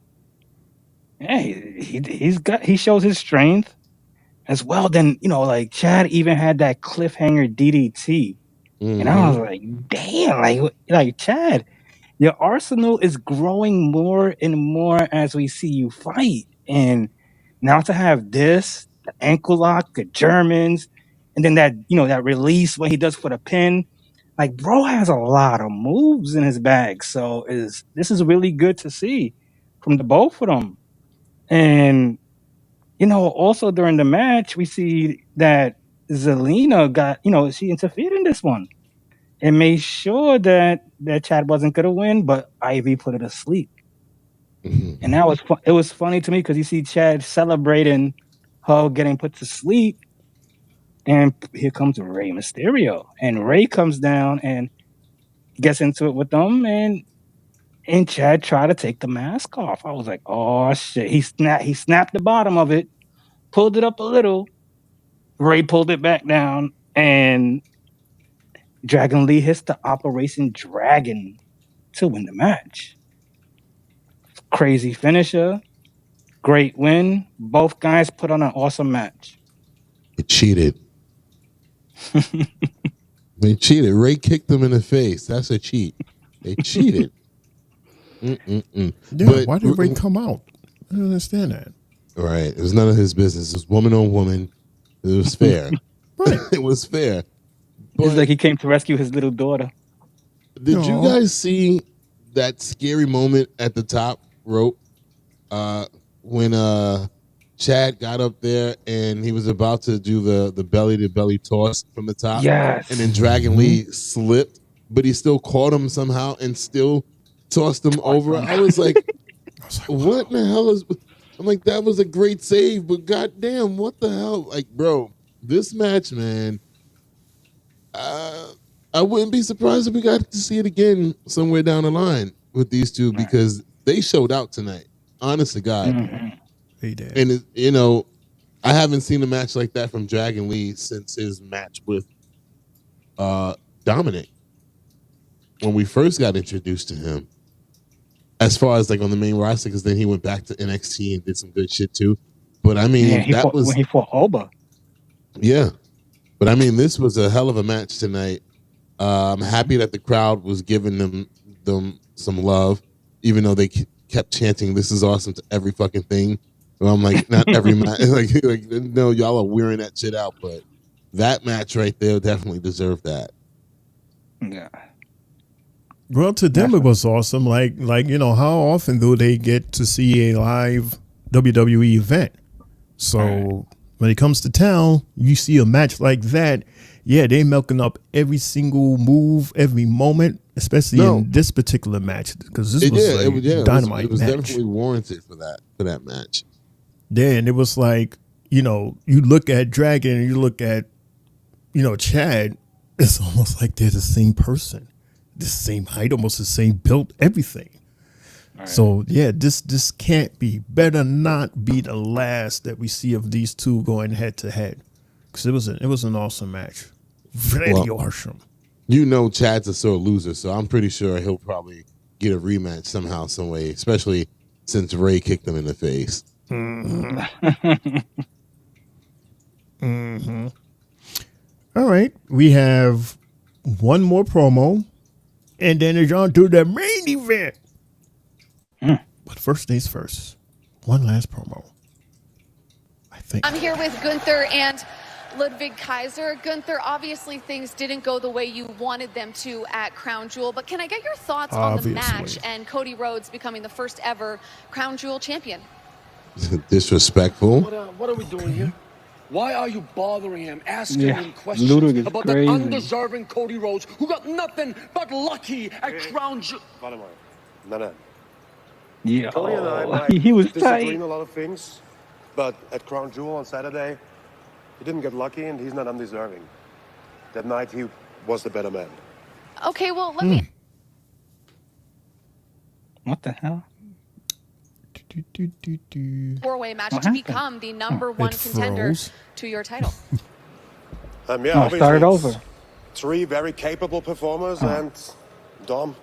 Yeah, he shows his strength as well. Then, like Chad even had that cliffhanger DDT. And I was like, damn, like Chad, your arsenal is growing more and more as we see you fight. And now to have this, the ankle lock, the Germans, and then that, that release when he does for the pin, like bro has a lot of moves in his bag. So this is really good to see from the both of them. And, also during the match, we see that Zelina got, she interfered in this one and made sure that Chad wasn't going to win, but Ivy put it asleep. And that was it was funny to me because you see Chad celebrating her getting put to sleep, and here comes Rey Mysterio, and Rey comes down and gets into it with them, and Chad tried to take the mask off. I was like, oh shit! He snapped the bottom of it, pulled it up a little. Rey pulled it back down, and Dragon Lee hits the Operation Dragon to win the match. Crazy finisher. Great win. Both guys put on an awesome match. They cheated. They cheated. Ray kicked them in the face. That's a cheat. They cheated. Yeah, But why did Ray come out? I don't understand that. Right. It was none of his business. It was woman on woman. It was fair. Right. It was fair. It's like he came to rescue his little daughter. Did you guys see that scary moment at the top rope when Chad got up there and he was about to do the belly-to-belly toss from the top? Yes. And then Dragon Lee slipped, but he still caught him somehow and still tossed him over. I was like, what in the hell is... I'm like, that was a great save, but goddamn, what the hell? Like, bro, this match, man, I wouldn't be surprised if we got to see it again somewhere down the line with these two because they showed out tonight. Honest to God. They did. And, I haven't seen a match like that from Dragon Lee since his match with Dominic when we first got introduced to him. As far as like on the main roster, because then he went back to NXT and did some good shit too. But I mean, when he fought Oba. Yeah. But I mean, this was a hell of a match tonight. I'm happy that the crowd was giving them some love, even though they kept chanting, "This is awesome" to every fucking thing. And I'm like, not every match. like, no, y'all are wearing that shit out. But that match right there definitely deserved that. Yeah. Well, to them it was awesome. Like how often do they get to see a live WWE event? So when it comes to town, you see a match like that. Yeah, they milking up every single move, every moment, especially in this particular match because this was a dynamite It was match. definitely warranted for that match. Then it was like you look at Dragon and you look at Chad. It's almost like they're the same person. The same height, almost the same build, everything. Right. So yeah, this can't be, better not be the last that we see of these two going head to head, because it was an awesome match, very awesome. Chad's a sore loser, so I'm pretty sure he'll probably get a rematch somehow, some way, especially since Ray kicked him in the face. All right, we have one more promo. And then it's on to the main event. But first things first. One last promo. I think. I'm here with Gunter and Ludwig Kaiser. Gunter, obviously things didn't go the way you wanted them to at Crown Jewel, but can I get your thoughts on the match and Cody Rhodes becoming the first ever Crown Jewel champion? Disrespectful. What are we doing here? Why are you bothering him, asking him questions about the undeserving Cody Rhodes, who got nothing but lucky at Crown Jewel? No. Yeah, Cody and I might disagree on a lot of things, but at Crown Jewel on Saturday, he didn't get lucky and he's not undeserving. That night, he was the better man. Okay, well, let me... What the hell? Four-way match to become the number one contender to your title. Start over. Three very capable performers and Dom.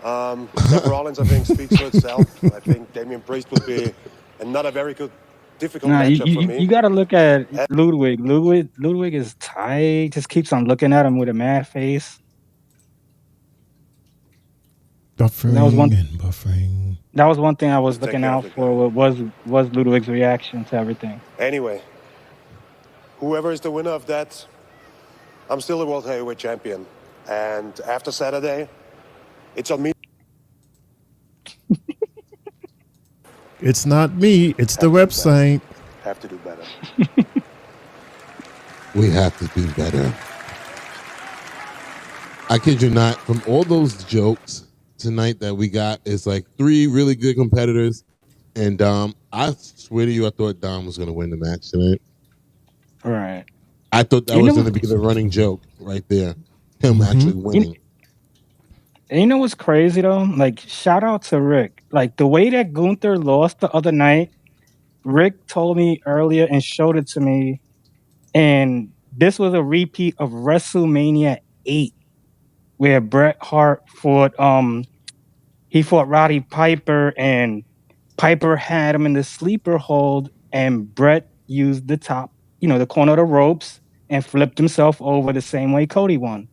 Seth Rollins, I think, speaks for itself. I think Damian Priest would be another very good, difficult matchup for me. You got to look at Ludwig. Ludwig is tight. Just keeps on looking at him with a mad face. Buffering. That was one thing I was looking out for. Was Ludwig's reaction to everything. Anyway, whoever is the winner of that, I'm still the World Heavyweight Champion. And after Saturday, it's on me. It's not me. It's the website. Have to do better. We have to do better. I kid you not. From all those jokes tonight that we got, it's like three really good competitors. And Dom, I swear to you, I thought Dom was going to win the match tonight. All right. I thought that was going to be the running joke right there. Him actually winning. You know what's crazy though? Like, shout out to Rick. Like, the way that Gunter lost the other night, Rick told me earlier and showed it to me. And this was a repeat of WrestleMania 8, where Bret Hart fought Roddy Piper and Piper had him in the sleeper hold, and Brett used the top, the corner of the ropes, and flipped himself over the same way Cody won.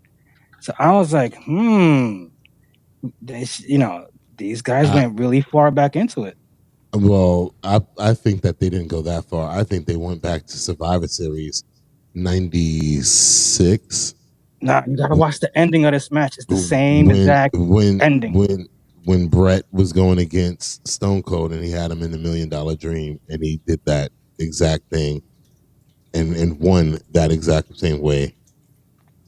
So I was like, these guys went really far back into it. Well, I think that they didn't go that far. I think they went back to Survivor Series 96. Nah, you gotta watch the ending of this match. It's the same exact ending. When Brett was going against Stone Cold and he had him in the $1 Million Dream, and he did that exact thing and won that exact same way.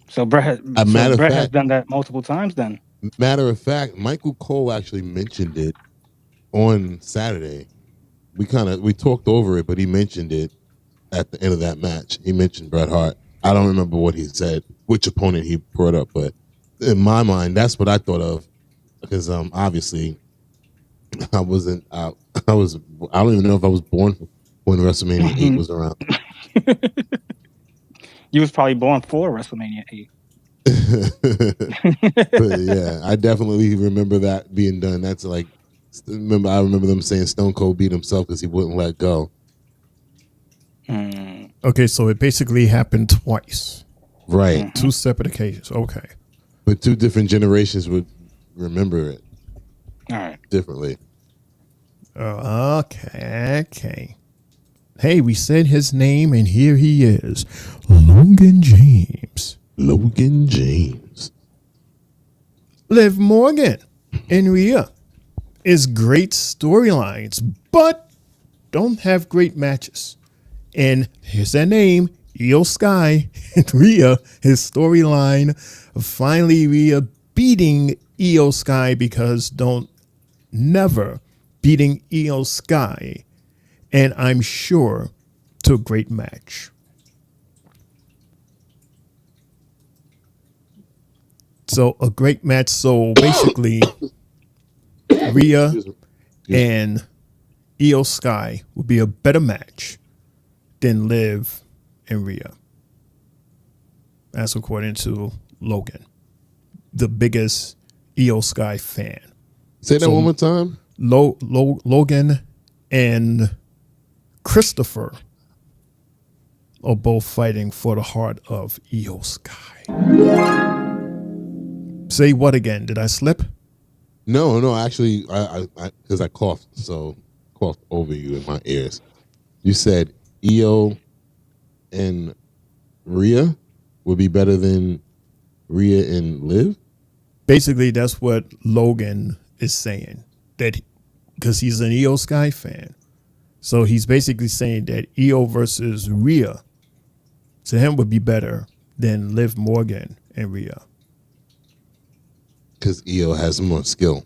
So Brett has done that multiple times then. Matter of fact, Michael Cole actually mentioned it on Saturday. We talked over it, but he mentioned it at the end of that match. He mentioned Bret Hart. I don't remember what he said, which opponent he brought up, but in my mind, that's what I thought of. Because obviously, I don't even know if I was born when WrestleMania 8 was around. You was probably born for WrestleMania 8. But yeah, I definitely remember that being done. That's like, I remember them saying Stone Cold beat himself because he wouldn't let go. Okay, so it basically happened twice. Right. 2 separate occasions. Okay. But 2 different generations would remember it. All right. Differently. Okay. Hey, we said his name, and here he is. Logan James. Liv Morgan and Rhea is great storylines, but don't have great matches. And here's their name, Io Sky and Rhea. His storyline, finally Rhea beating Io Sky because never beating Io Sky. And I'm sure to a great match. So a great match. So basically, Rhea and Io Sky would be a better match than Liv and Rhea. That's according to Logan, the biggest Io Sky fan. Say that one more time. Logan and Christopher are both fighting for the heart of Io Sky. Say what again? Did I slip? No. Actually, I because I coughed, so coughed over you in my ears. You said Io and Rhea would be better than Rhea and Liv? Basically, that's what Logan is saying. That because he's an Io Sky fan. So he's basically saying that Io versus Rhea to him would be better than Liv Morgan and Rhea. Because Io has more skill.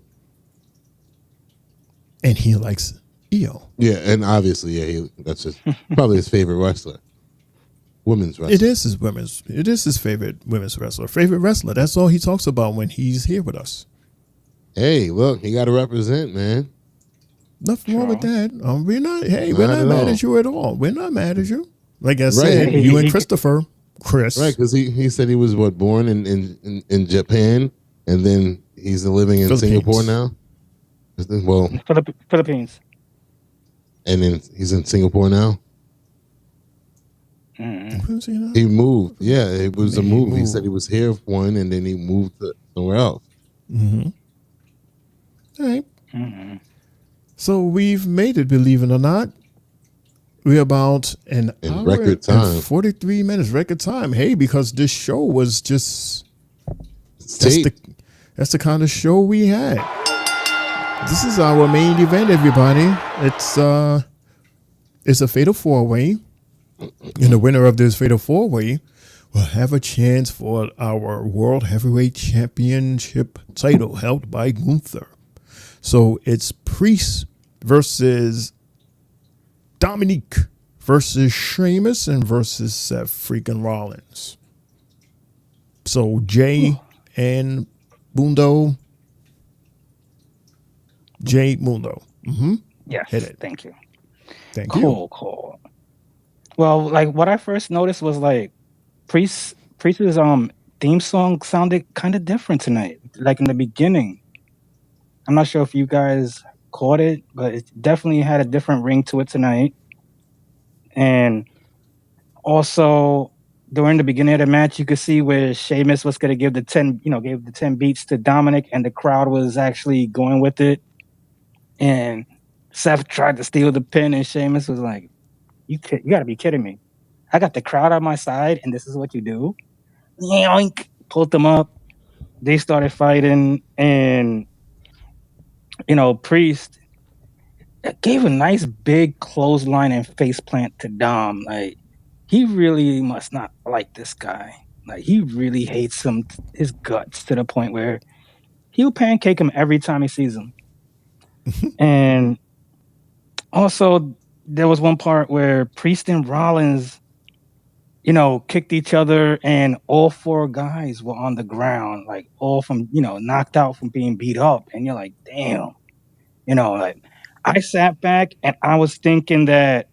And he likes Io. Yeah, and obviously, that's just probably his favorite wrestler. Women's wrestler. It is his favorite women's wrestler. Favorite wrestler. That's all he talks about when he's here with us. Hey, look, he got to represent, man. Nothing wrong with that. We're not mad at you at all. We're not mad at you. Like I said, you and Chris. Right, because he said he was born in Japan, and then he's living in Singapore now. Well, Philippines. And then he's in Singapore now. He moved. Yeah, it was a move. He said he was here for one, and then he moved to somewhere else. Mm-hmm. All right. Mm-hmm. So we've made it, believe it or not. We're about an hour record time. 43 minutes record time. Hey, because this show was just that's the kind of show we had. This is our main event, everybody. It's a fatal 4-way. And the winner of this fatal 4-way will have a chance for our World Heavyweight Championship title held by Gunter. So it's Priest versus Dominic versus Sheamus and versus Seth freaking Rollins. So Jay and Mundo. Jay Mundo. Mm-hmm. Yes. Hit it. Thank you. Thank you. Cool. Well, like what I first noticed was like Priest's theme song sounded kind of different tonight. Like in the beginning. I'm not sure if you guys caught it, but it definitely had a different ring to it tonight. And also during the beginning of the match, you could see where Sheamus was going to give the 10, gave the 10 beats to Dominic, and the crowd was actually going with it. And Seth tried to steal the pin, and Sheamus was like, "You got to be kidding me! I got the crowd on my side, and this is what you do." Yoink! Pulled them up. They started fighting, and Priest gave a nice big clothesline and face plant to Dom. Like, he really must not like this guy. Like, he really hates him, his guts, to the point where he'll pancake him every time he sees him. And also, there was one part where Priest and Rollins, kicked each other, and all four guys were on the ground, like all from, knocked out from being beat up. And you're like, damn. Like, I sat back and I was thinking that,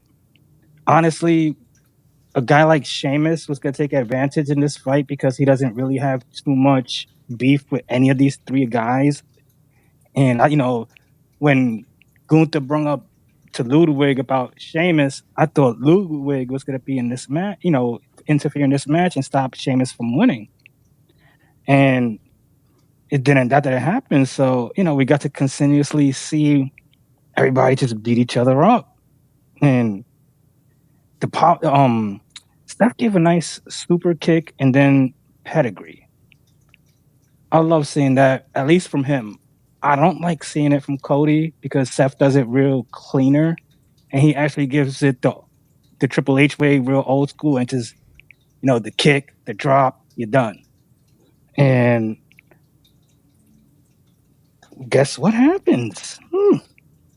honestly, a guy like Sheamus was going to take advantage in this fight because he doesn't really have too much beef with any of these three guys. And, when Gunter brought up to Ludwig about Sheamus, I thought Ludwig was going to be in this match, interfere in this match and stop Sheamus from winning. And that didn't happen. So, we got to continuously see everybody just beat each other up. And Steph gave a nice super kick and then pedigree. I love seeing that, at least from him. I don't like seeing it from Cody because Seth does it real cleaner, and he actually gives it the Triple H way, real old school, and just, the kick, the drop, you're done. And guess what happens?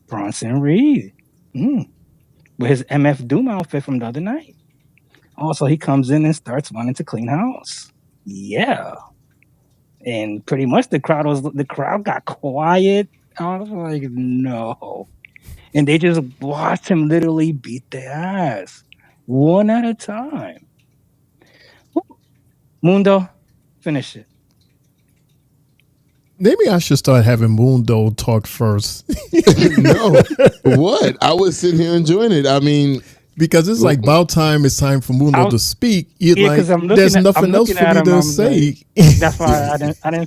Bronson Reed. With his MF Doom outfit from the other night. Also, he comes in and starts wanting to clean house. Yeah. And pretty much the crowd got quiet. I was like, no. And they just watched him literally beat their ass. One at a time. Mundo, finish it. Maybe I should start having Mundo talk first. No. What? I was sitting here enjoying it. I mean, because it's like about time it's time for Mundo to speak. There's nothing else for me to say. That's why I didn't finish.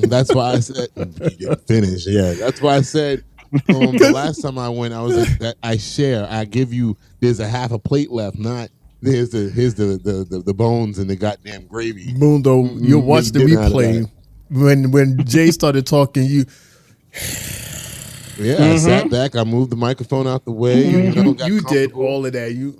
That's why I said you didn't finish. Yeah. That's why I said the last time I went, I was like, that I share. I give you, there's a half a plate left, not here's the bones and the goddamn gravy. Mundo, you'll watch the replay. When Jay started talking, you I sat back, I moved the microphone out the way. You did all of that.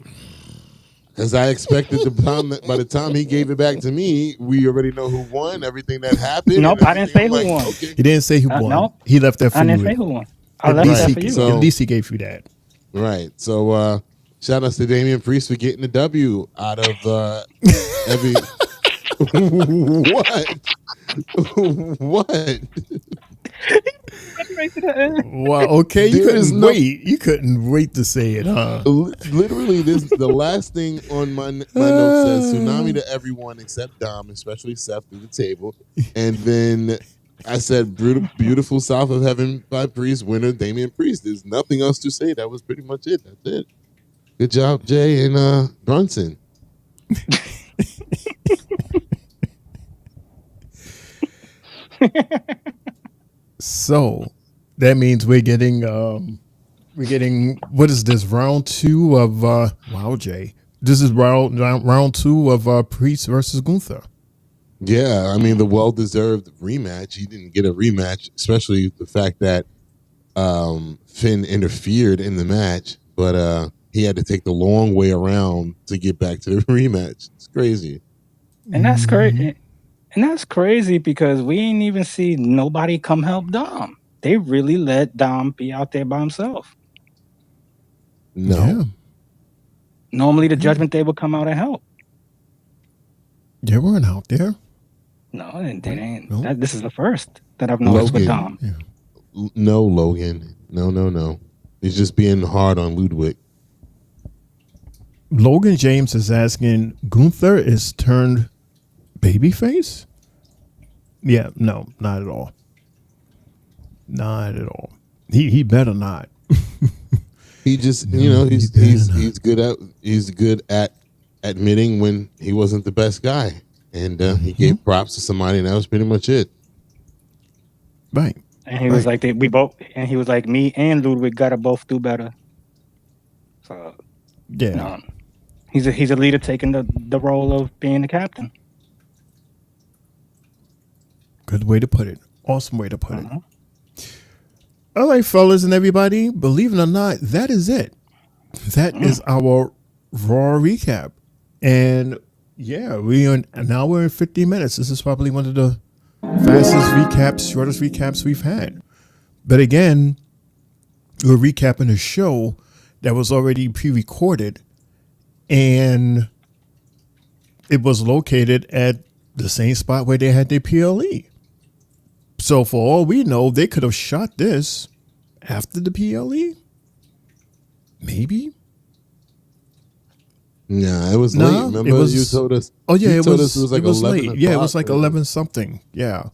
Because I expected by the time he gave it back to me, we already know who won, everything that happened. Nope, I didn't say who won. Okay. He didn't say who won. Nope. He left that for you. I didn't say who won. I left that for you. At least he gave you that. Right. So shout out to Damian Priest for getting the W out of every What? Wow. Okay. You couldn't wait to say it, huh? Literally, the last thing on my note says tsunami to everyone except Dom, especially Seth through the table, and then I said beautiful South of Heaven by Priest winner Damian Priest. There's nothing else to say. That was pretty much it. That's it. Good job, Jay and Brunson. So that means we're getting what is this, round 2 of wow, Jay, this is round 2 of Priest versus Gunther. Yeah, I mean, the well-deserved rematch. He didn't get a rematch, especially the fact that Finn interfered in the match, but he had to take the long way around to get back to the rematch. It's crazy. And that's crazy. And that's crazy because we ain't even see nobody come help Dom. They really let Dom be out there by himself. No. Yeah. Normally the Judgment Day would come out and help. They weren't out there. No, they ain't. No. This is the first that I've noticed with Dom. Yeah. No, Logan. No. He's just being hard on Ludwig. Logan James is asking, Gunther is turned babyface? Yeah, no, not at all. Not at all. He better not. He just, he's good at admitting when he wasn't the best guy, and he gave props to somebody, and that was pretty much it. Right. And he was like, he was like, me and Ludwig gotta both do better. So yeah, he's a leader taking the role of being the captain. Good way to put it. Awesome way to put it. All right, fellas and everybody, believe it or not, that is it. That is our Raw recap. And yeah, we're in 50 minutes. This is probably one of the fastest recaps, shortest recaps we've had. But again, we're recapping a show that was already pre-recorded, and it was located at the same spot where they had their PLE. So for all we know, they could have shot this after the PLE. Maybe. Yeah, it was late. Remember, you told us. Oh yeah, it was like 11 late. o'clock. Yeah, it was like 11 something. Yeah,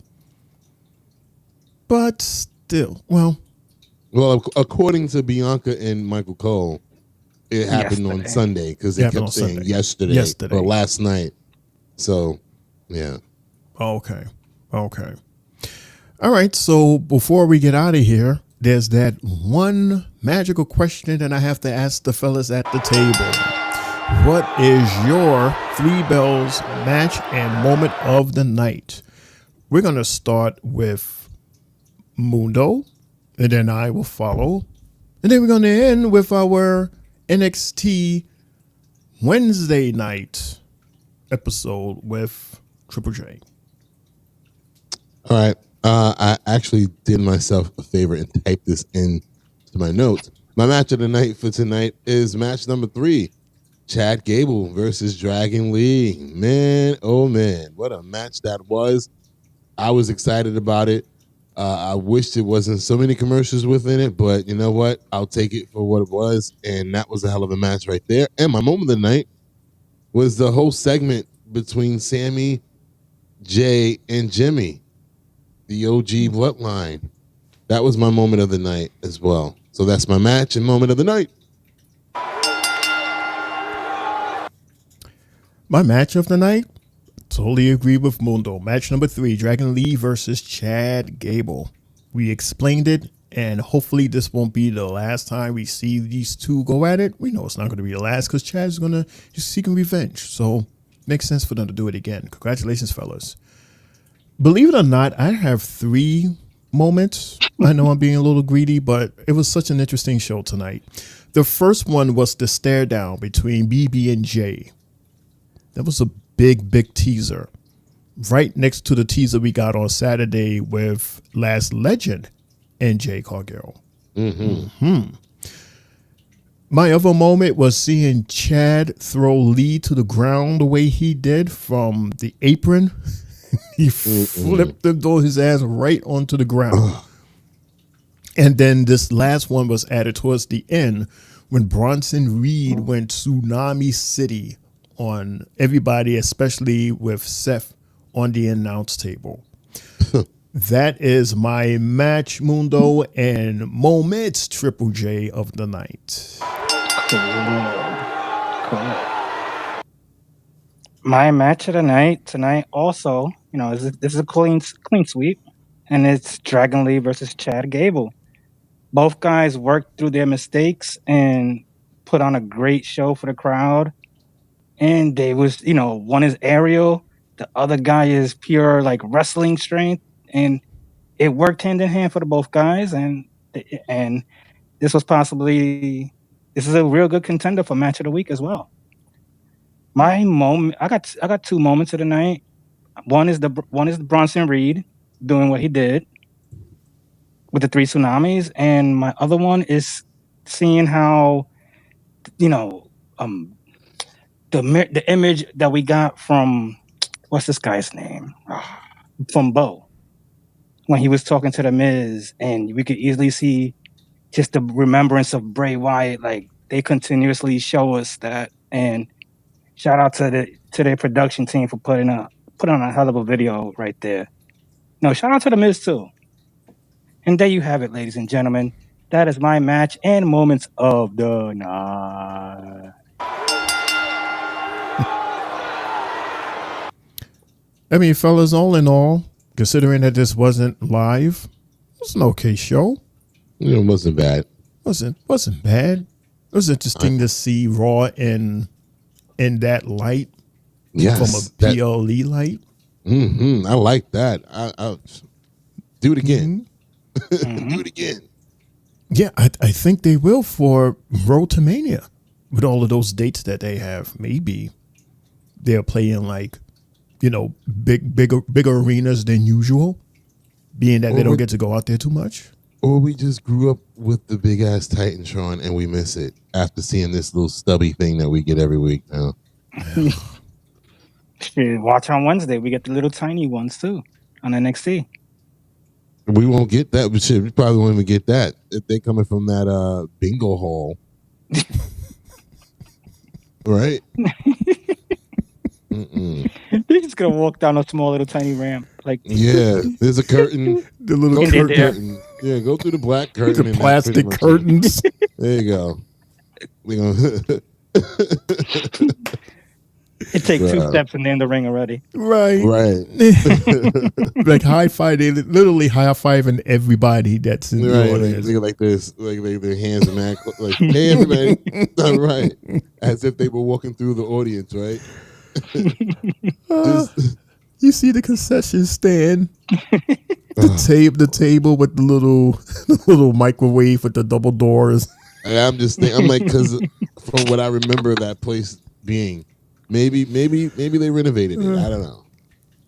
but still, well, according to Bianca and Michael Cole, it happened on Sunday because they kept saying yesterday or last night. So, yeah. Okay. All right. So before we get out of here, there's that one magical question that I have to ask the fellas at the table. What is your Three Bells match and moment of the night? We're going to start with Mundo, and then I will follow. And then we're going to end with our NXT Wednesday night episode with Triple J. All right. I actually did myself a favor and typed this in to my notes. My match of the night for tonight is match number 3. Chad Gable versus Dragon Lee. Man, oh man, what a match that was. I was excited about it. I wished it wasn't so many commercials within it, but you know what? I'll take it for what it was, and that was a hell of a match right there. And my moment of the night was the whole segment between Sammy, Jay, and Jimmy, the OG bloodline. That was my moment of the night as well. So that's my match and moment of the night. My match of the night, totally agree with Mundo. Match number 3, Dragon Lee versus Chad Gable. We explained it, and hopefully this won't be the last time we see these two go at it. We know it's not going to be the last because Chad's going to be seeking revenge. So makes sense for them to do it again. Congratulations, fellas. Believe it or not, I have 3 moments. I know I'm being a little greedy, but it was such an interesting show tonight. The first one was the stare down between BB and Jay. That was a big teaser. Right next to the teaser we got on Saturday with Last Legend and Jay Cargill. My other moment was seeing Chad throw Lee to the ground the way he did from the apron. He flipped his ass right onto the ground. And then this last one was added towards the end when Bronson Reed went Tsunami City on everybody, especially with Seth on the announce table. That is my match, Mundo, and moments, Triple J, of the night. Cool. My match of the night tonight also, this is a clean sweep, and it's Dragon Lee versus Chad Gable. Both guys worked through their mistakes and put on a great show for the crowd. And they was, one is aerial, the other guy is pure like wrestling strength, and it worked hand in hand for the both guys. And this is a real good contender for match of the week as well. My moment, I got 2 moments of the night. One is Bronson Reed doing what he did with the 3 tsunamis, and my other one is seeing how, the image that we got from, what's this guy's name? From Bo. When he was talking to the Miz, and we could easily see just the remembrance of Bray Wyatt. Like, they continuously show us that. And shout out to their production team for putting on a hell of a video right there. No, shout out to the Miz too. And there you have it, ladies and gentlemen. That is my match and moments of the night. I mean, fellas, all in all, considering that this wasn't live, it was an okay show. It wasn't bad. Wasn't bad. It was interesting to see Raw in that light. Yes, from a PLE light. Mm-hmm. I like that. I'll do it again. Do it again. Yeah, I think they will for Road to Mania with all of those dates that they have. Maybe they're playing like, bigger arenas than usual, being that they don't get to go out there too much. Or we just grew up with the big ass Titantron and we miss it after seeing this little stubby thing that we get every week now. Watch on Wednesday. We get the little tiny ones too on NXT. We won't get that, but we probably won't even get that if they're coming from that bingo hall. Right? They're just gonna walk down a small little tiny ramp. There's a curtain. The little curtain. Yeah, go through the black curtain. The plastic curtains. There you go. We gonna It takes 2 steps and they're in the ring already. Right. Like high-five. They literally high-fiving everybody that's in the audience. Like this. Like their hands are mad. Like, hey, everybody. All right. As if they were walking through the audience, right? You see the concession stand. The table with the little microwave with the double doors. And I'm just thinking, I'm like, because from what I remember that place being, maybe they renovated it. I don't know.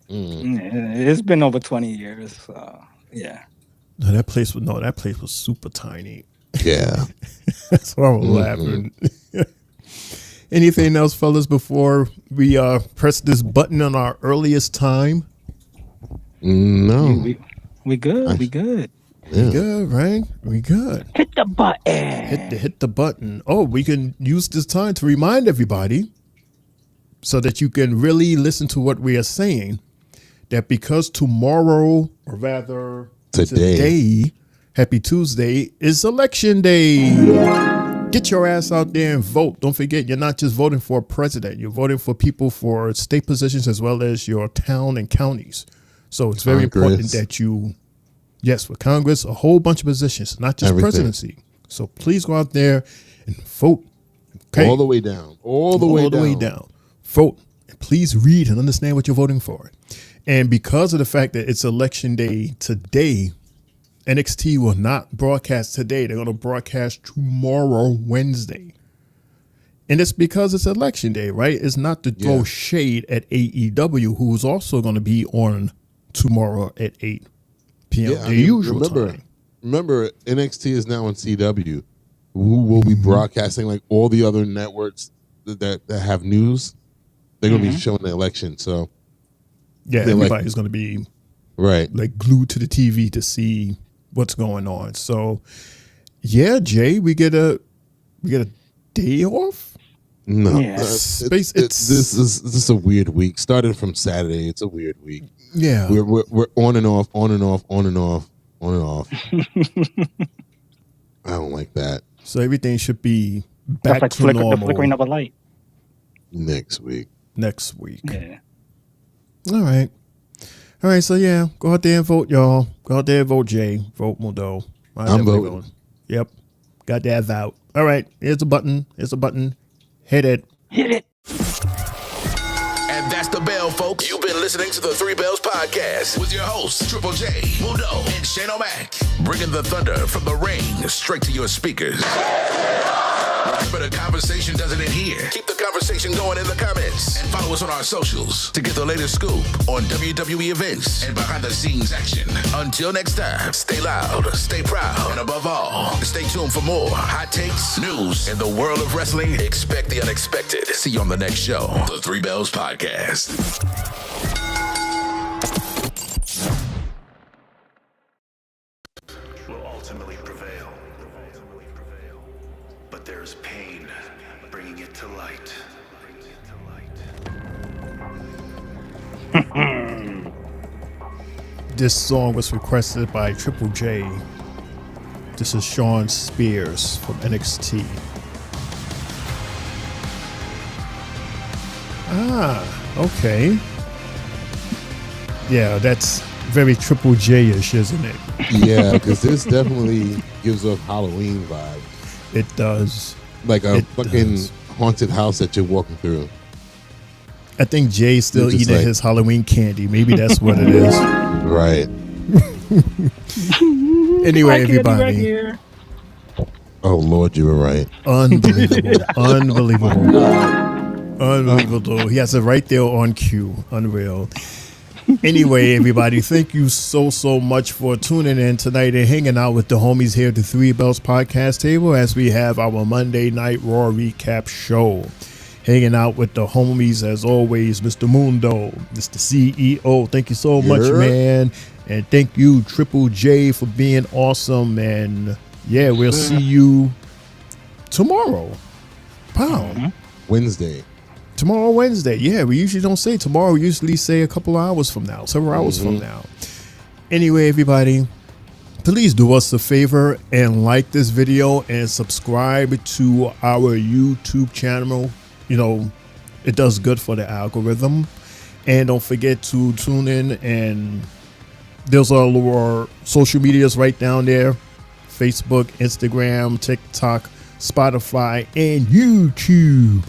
It's been over 20 years. So, yeah. No, that place was super tiny. Yeah. That's why I was laughing. Anything else, fellas, before we press this button on our earliest time? No. We good. We good. Yeah. We good, right? We good. Hit the button. Hit the button. Oh, we can use this time to remind everybody so that you can really listen to what we are saying, that because tomorrow, or rather today, Happy Tuesday, is Election Day. Get your ass out there and vote. Don't forget, you're not just voting for a president. You're voting for people for state positions as well as your town and counties. So it's very important that for Congress, a whole bunch of positions, not just presidency. So please go out there and vote. Okay? All the way down. All the way down. Vote. And please read and understand what you're voting for. And because of the fact that it's Election Day today, NXT will not broadcast today. They're going to broadcast tomorrow, Wednesday. And it's because it's Election Day, right? It's not to throw shade at AEW, who's also going to be on tomorrow at 8 p.m. Yeah, usual time. Remember, NXT is now on CW, who will be broadcasting like all the other networks that have news. They're going to be showing the election. So, everybody's going to be like glued to the TV to see what's going on. So, Jay, we get a day off. No, this is a weird week. Started from Saturday, it's a weird week. Yeah, we're on and off. I don't like that. So everything should be back to normal. The flickering of a light. Next week. Yeah. All right. So go out there and vote, y'all. Go out there and vote, Jay. Vote Mundo. I'm voting. Yep. Got that vote. All right. Here's a button. Hit it. And that's the bell, folks. You've been listening to the Three Bells Podcast with your hosts, Triple J, Mundo, and Shane O'Mac. Bringing the thunder from the ring straight to your speakers. But the conversation doesn't end here. Keep the conversation going in the comments. And follow us on our socials to get the latest scoop on WWE events and behind-the-scenes action. Until next time, stay loud, stay proud, and above all, stay tuned for more hot takes, news, in the world of wrestling. Expect the unexpected. See you on the next show, the Three Bells Podcast. Will ultimately prevail. But there's pain bringing it to light. This song was requested by Triple J. This is Shawn Spears from NXT. Okay. Yeah, that's very Triple J-ish, isn't it? Yeah, because this definitely gives off Halloween vibes. It does. Like a fucking haunted house that you're walking through. I think Jay's still eating his Halloween candy. Maybe that's what it is. Right. Anyway, everybody. Oh, Lord, you were right. Unbelievable. Unbelievable. He has it right there on cue. Unreal. Anyway, everybody, thank you so much for tuning in tonight and hanging out with the homies here at the Three Bells podcast table as we have our Monday Night Raw recap show. Hanging out with the homies as always, Mr. Mundo, Mr. CEO. Thank you so much, man. And thank you, Triple J, for being awesome. And yeah, we'll see you tomorrow. Pow. Wednesday. Tomorrow, Wednesday. Yeah, we usually don't say tomorrow. We usually say a couple of hours from now, several hours from now. Anyway, everybody, please do us a favor and like this video and subscribe to our YouTube channel. You know, it does good for the algorithm. And don't forget to tune in, and there's our social medias right down there. Facebook, Instagram, TikTok, Spotify, and YouTube.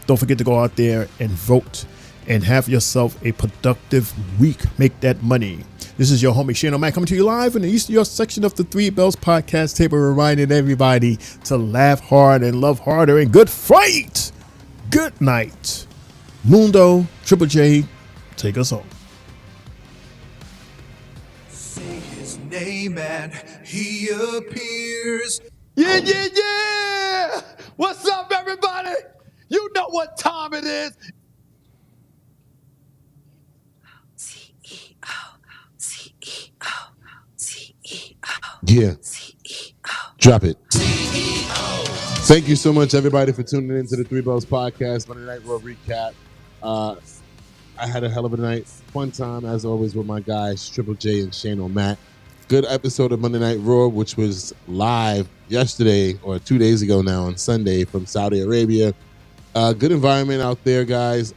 Don't forget to go out there and vote and have yourself a productive week. Make that money. This is your homie Shane O'Mac coming to you live in the East York section of the Three Bells podcast table, reminding everybody to laugh hard and love harder and good fight. Good night. Mundo, Triple J, take us home. Say his name and he appears. Yeah! What's up, everybody? You know what time it is. Yeah. Drop it. Thank you so much, everybody, for tuning in to the Three Bells podcast, Monday Night Raw recap. I had a hell of a night. Fun time, as always, with my guys, Triple J and Shane O'Mac. Good episode of Monday Night Raw, which was live yesterday, or 2 days ago now, on Sunday from Saudi Arabia. Good environment out there, guys.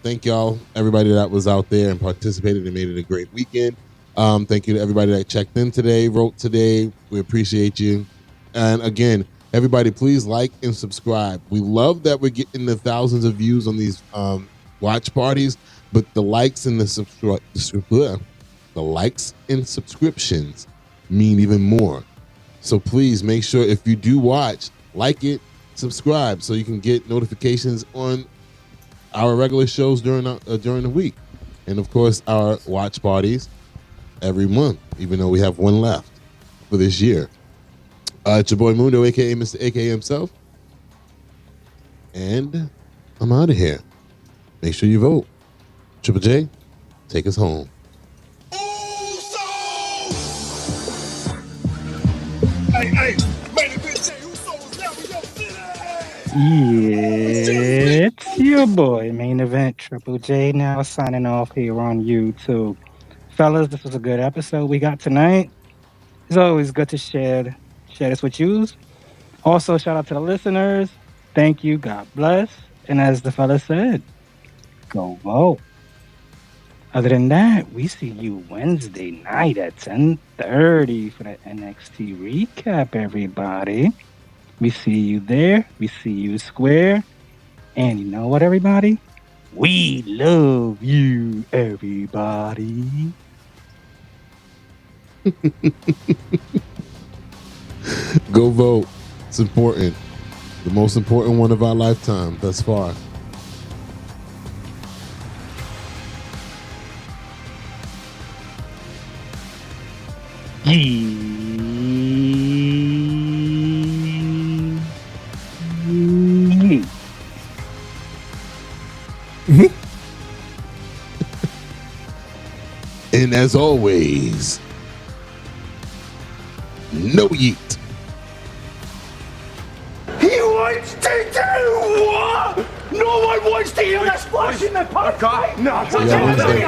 Thank y'all, everybody that was out there and participated and made it a great weekend. Thank you to everybody that checked in today, wrote today. We appreciate you. And again, everybody, please like and subscribe. We love that we're getting the thousands of views on these watch parties, but the likes and the likes and subscriptions mean even more. So please make sure, if you do watch, like it, subscribe, so you can get notifications on our regular shows during the week, and of course our watch parties every month, even though we have one left for this year. It's your boy Mundo, aka Mr. AKA himself, and I'm out of here. Make sure you vote. Triple J, take us home. Hey, It's your boy, Main Event Triple J, now signing off here on YouTube. Fellas, this was a good episode we got tonight. It's always good to share this with you. Also, shout out to the listeners. Thank you. God bless. And as the fella said, go vote. Other than that, we see you Wednesday night at 10:30 for the NXT recap, everybody. We see you there. We see you square. And you know what, everybody? We love you, everybody. Go vote. It's important. The most important one of our lifetime thus far. And as always, no yeet. He wants to do what? No one wants to hear the splash in the park. Yeah, Wednesday.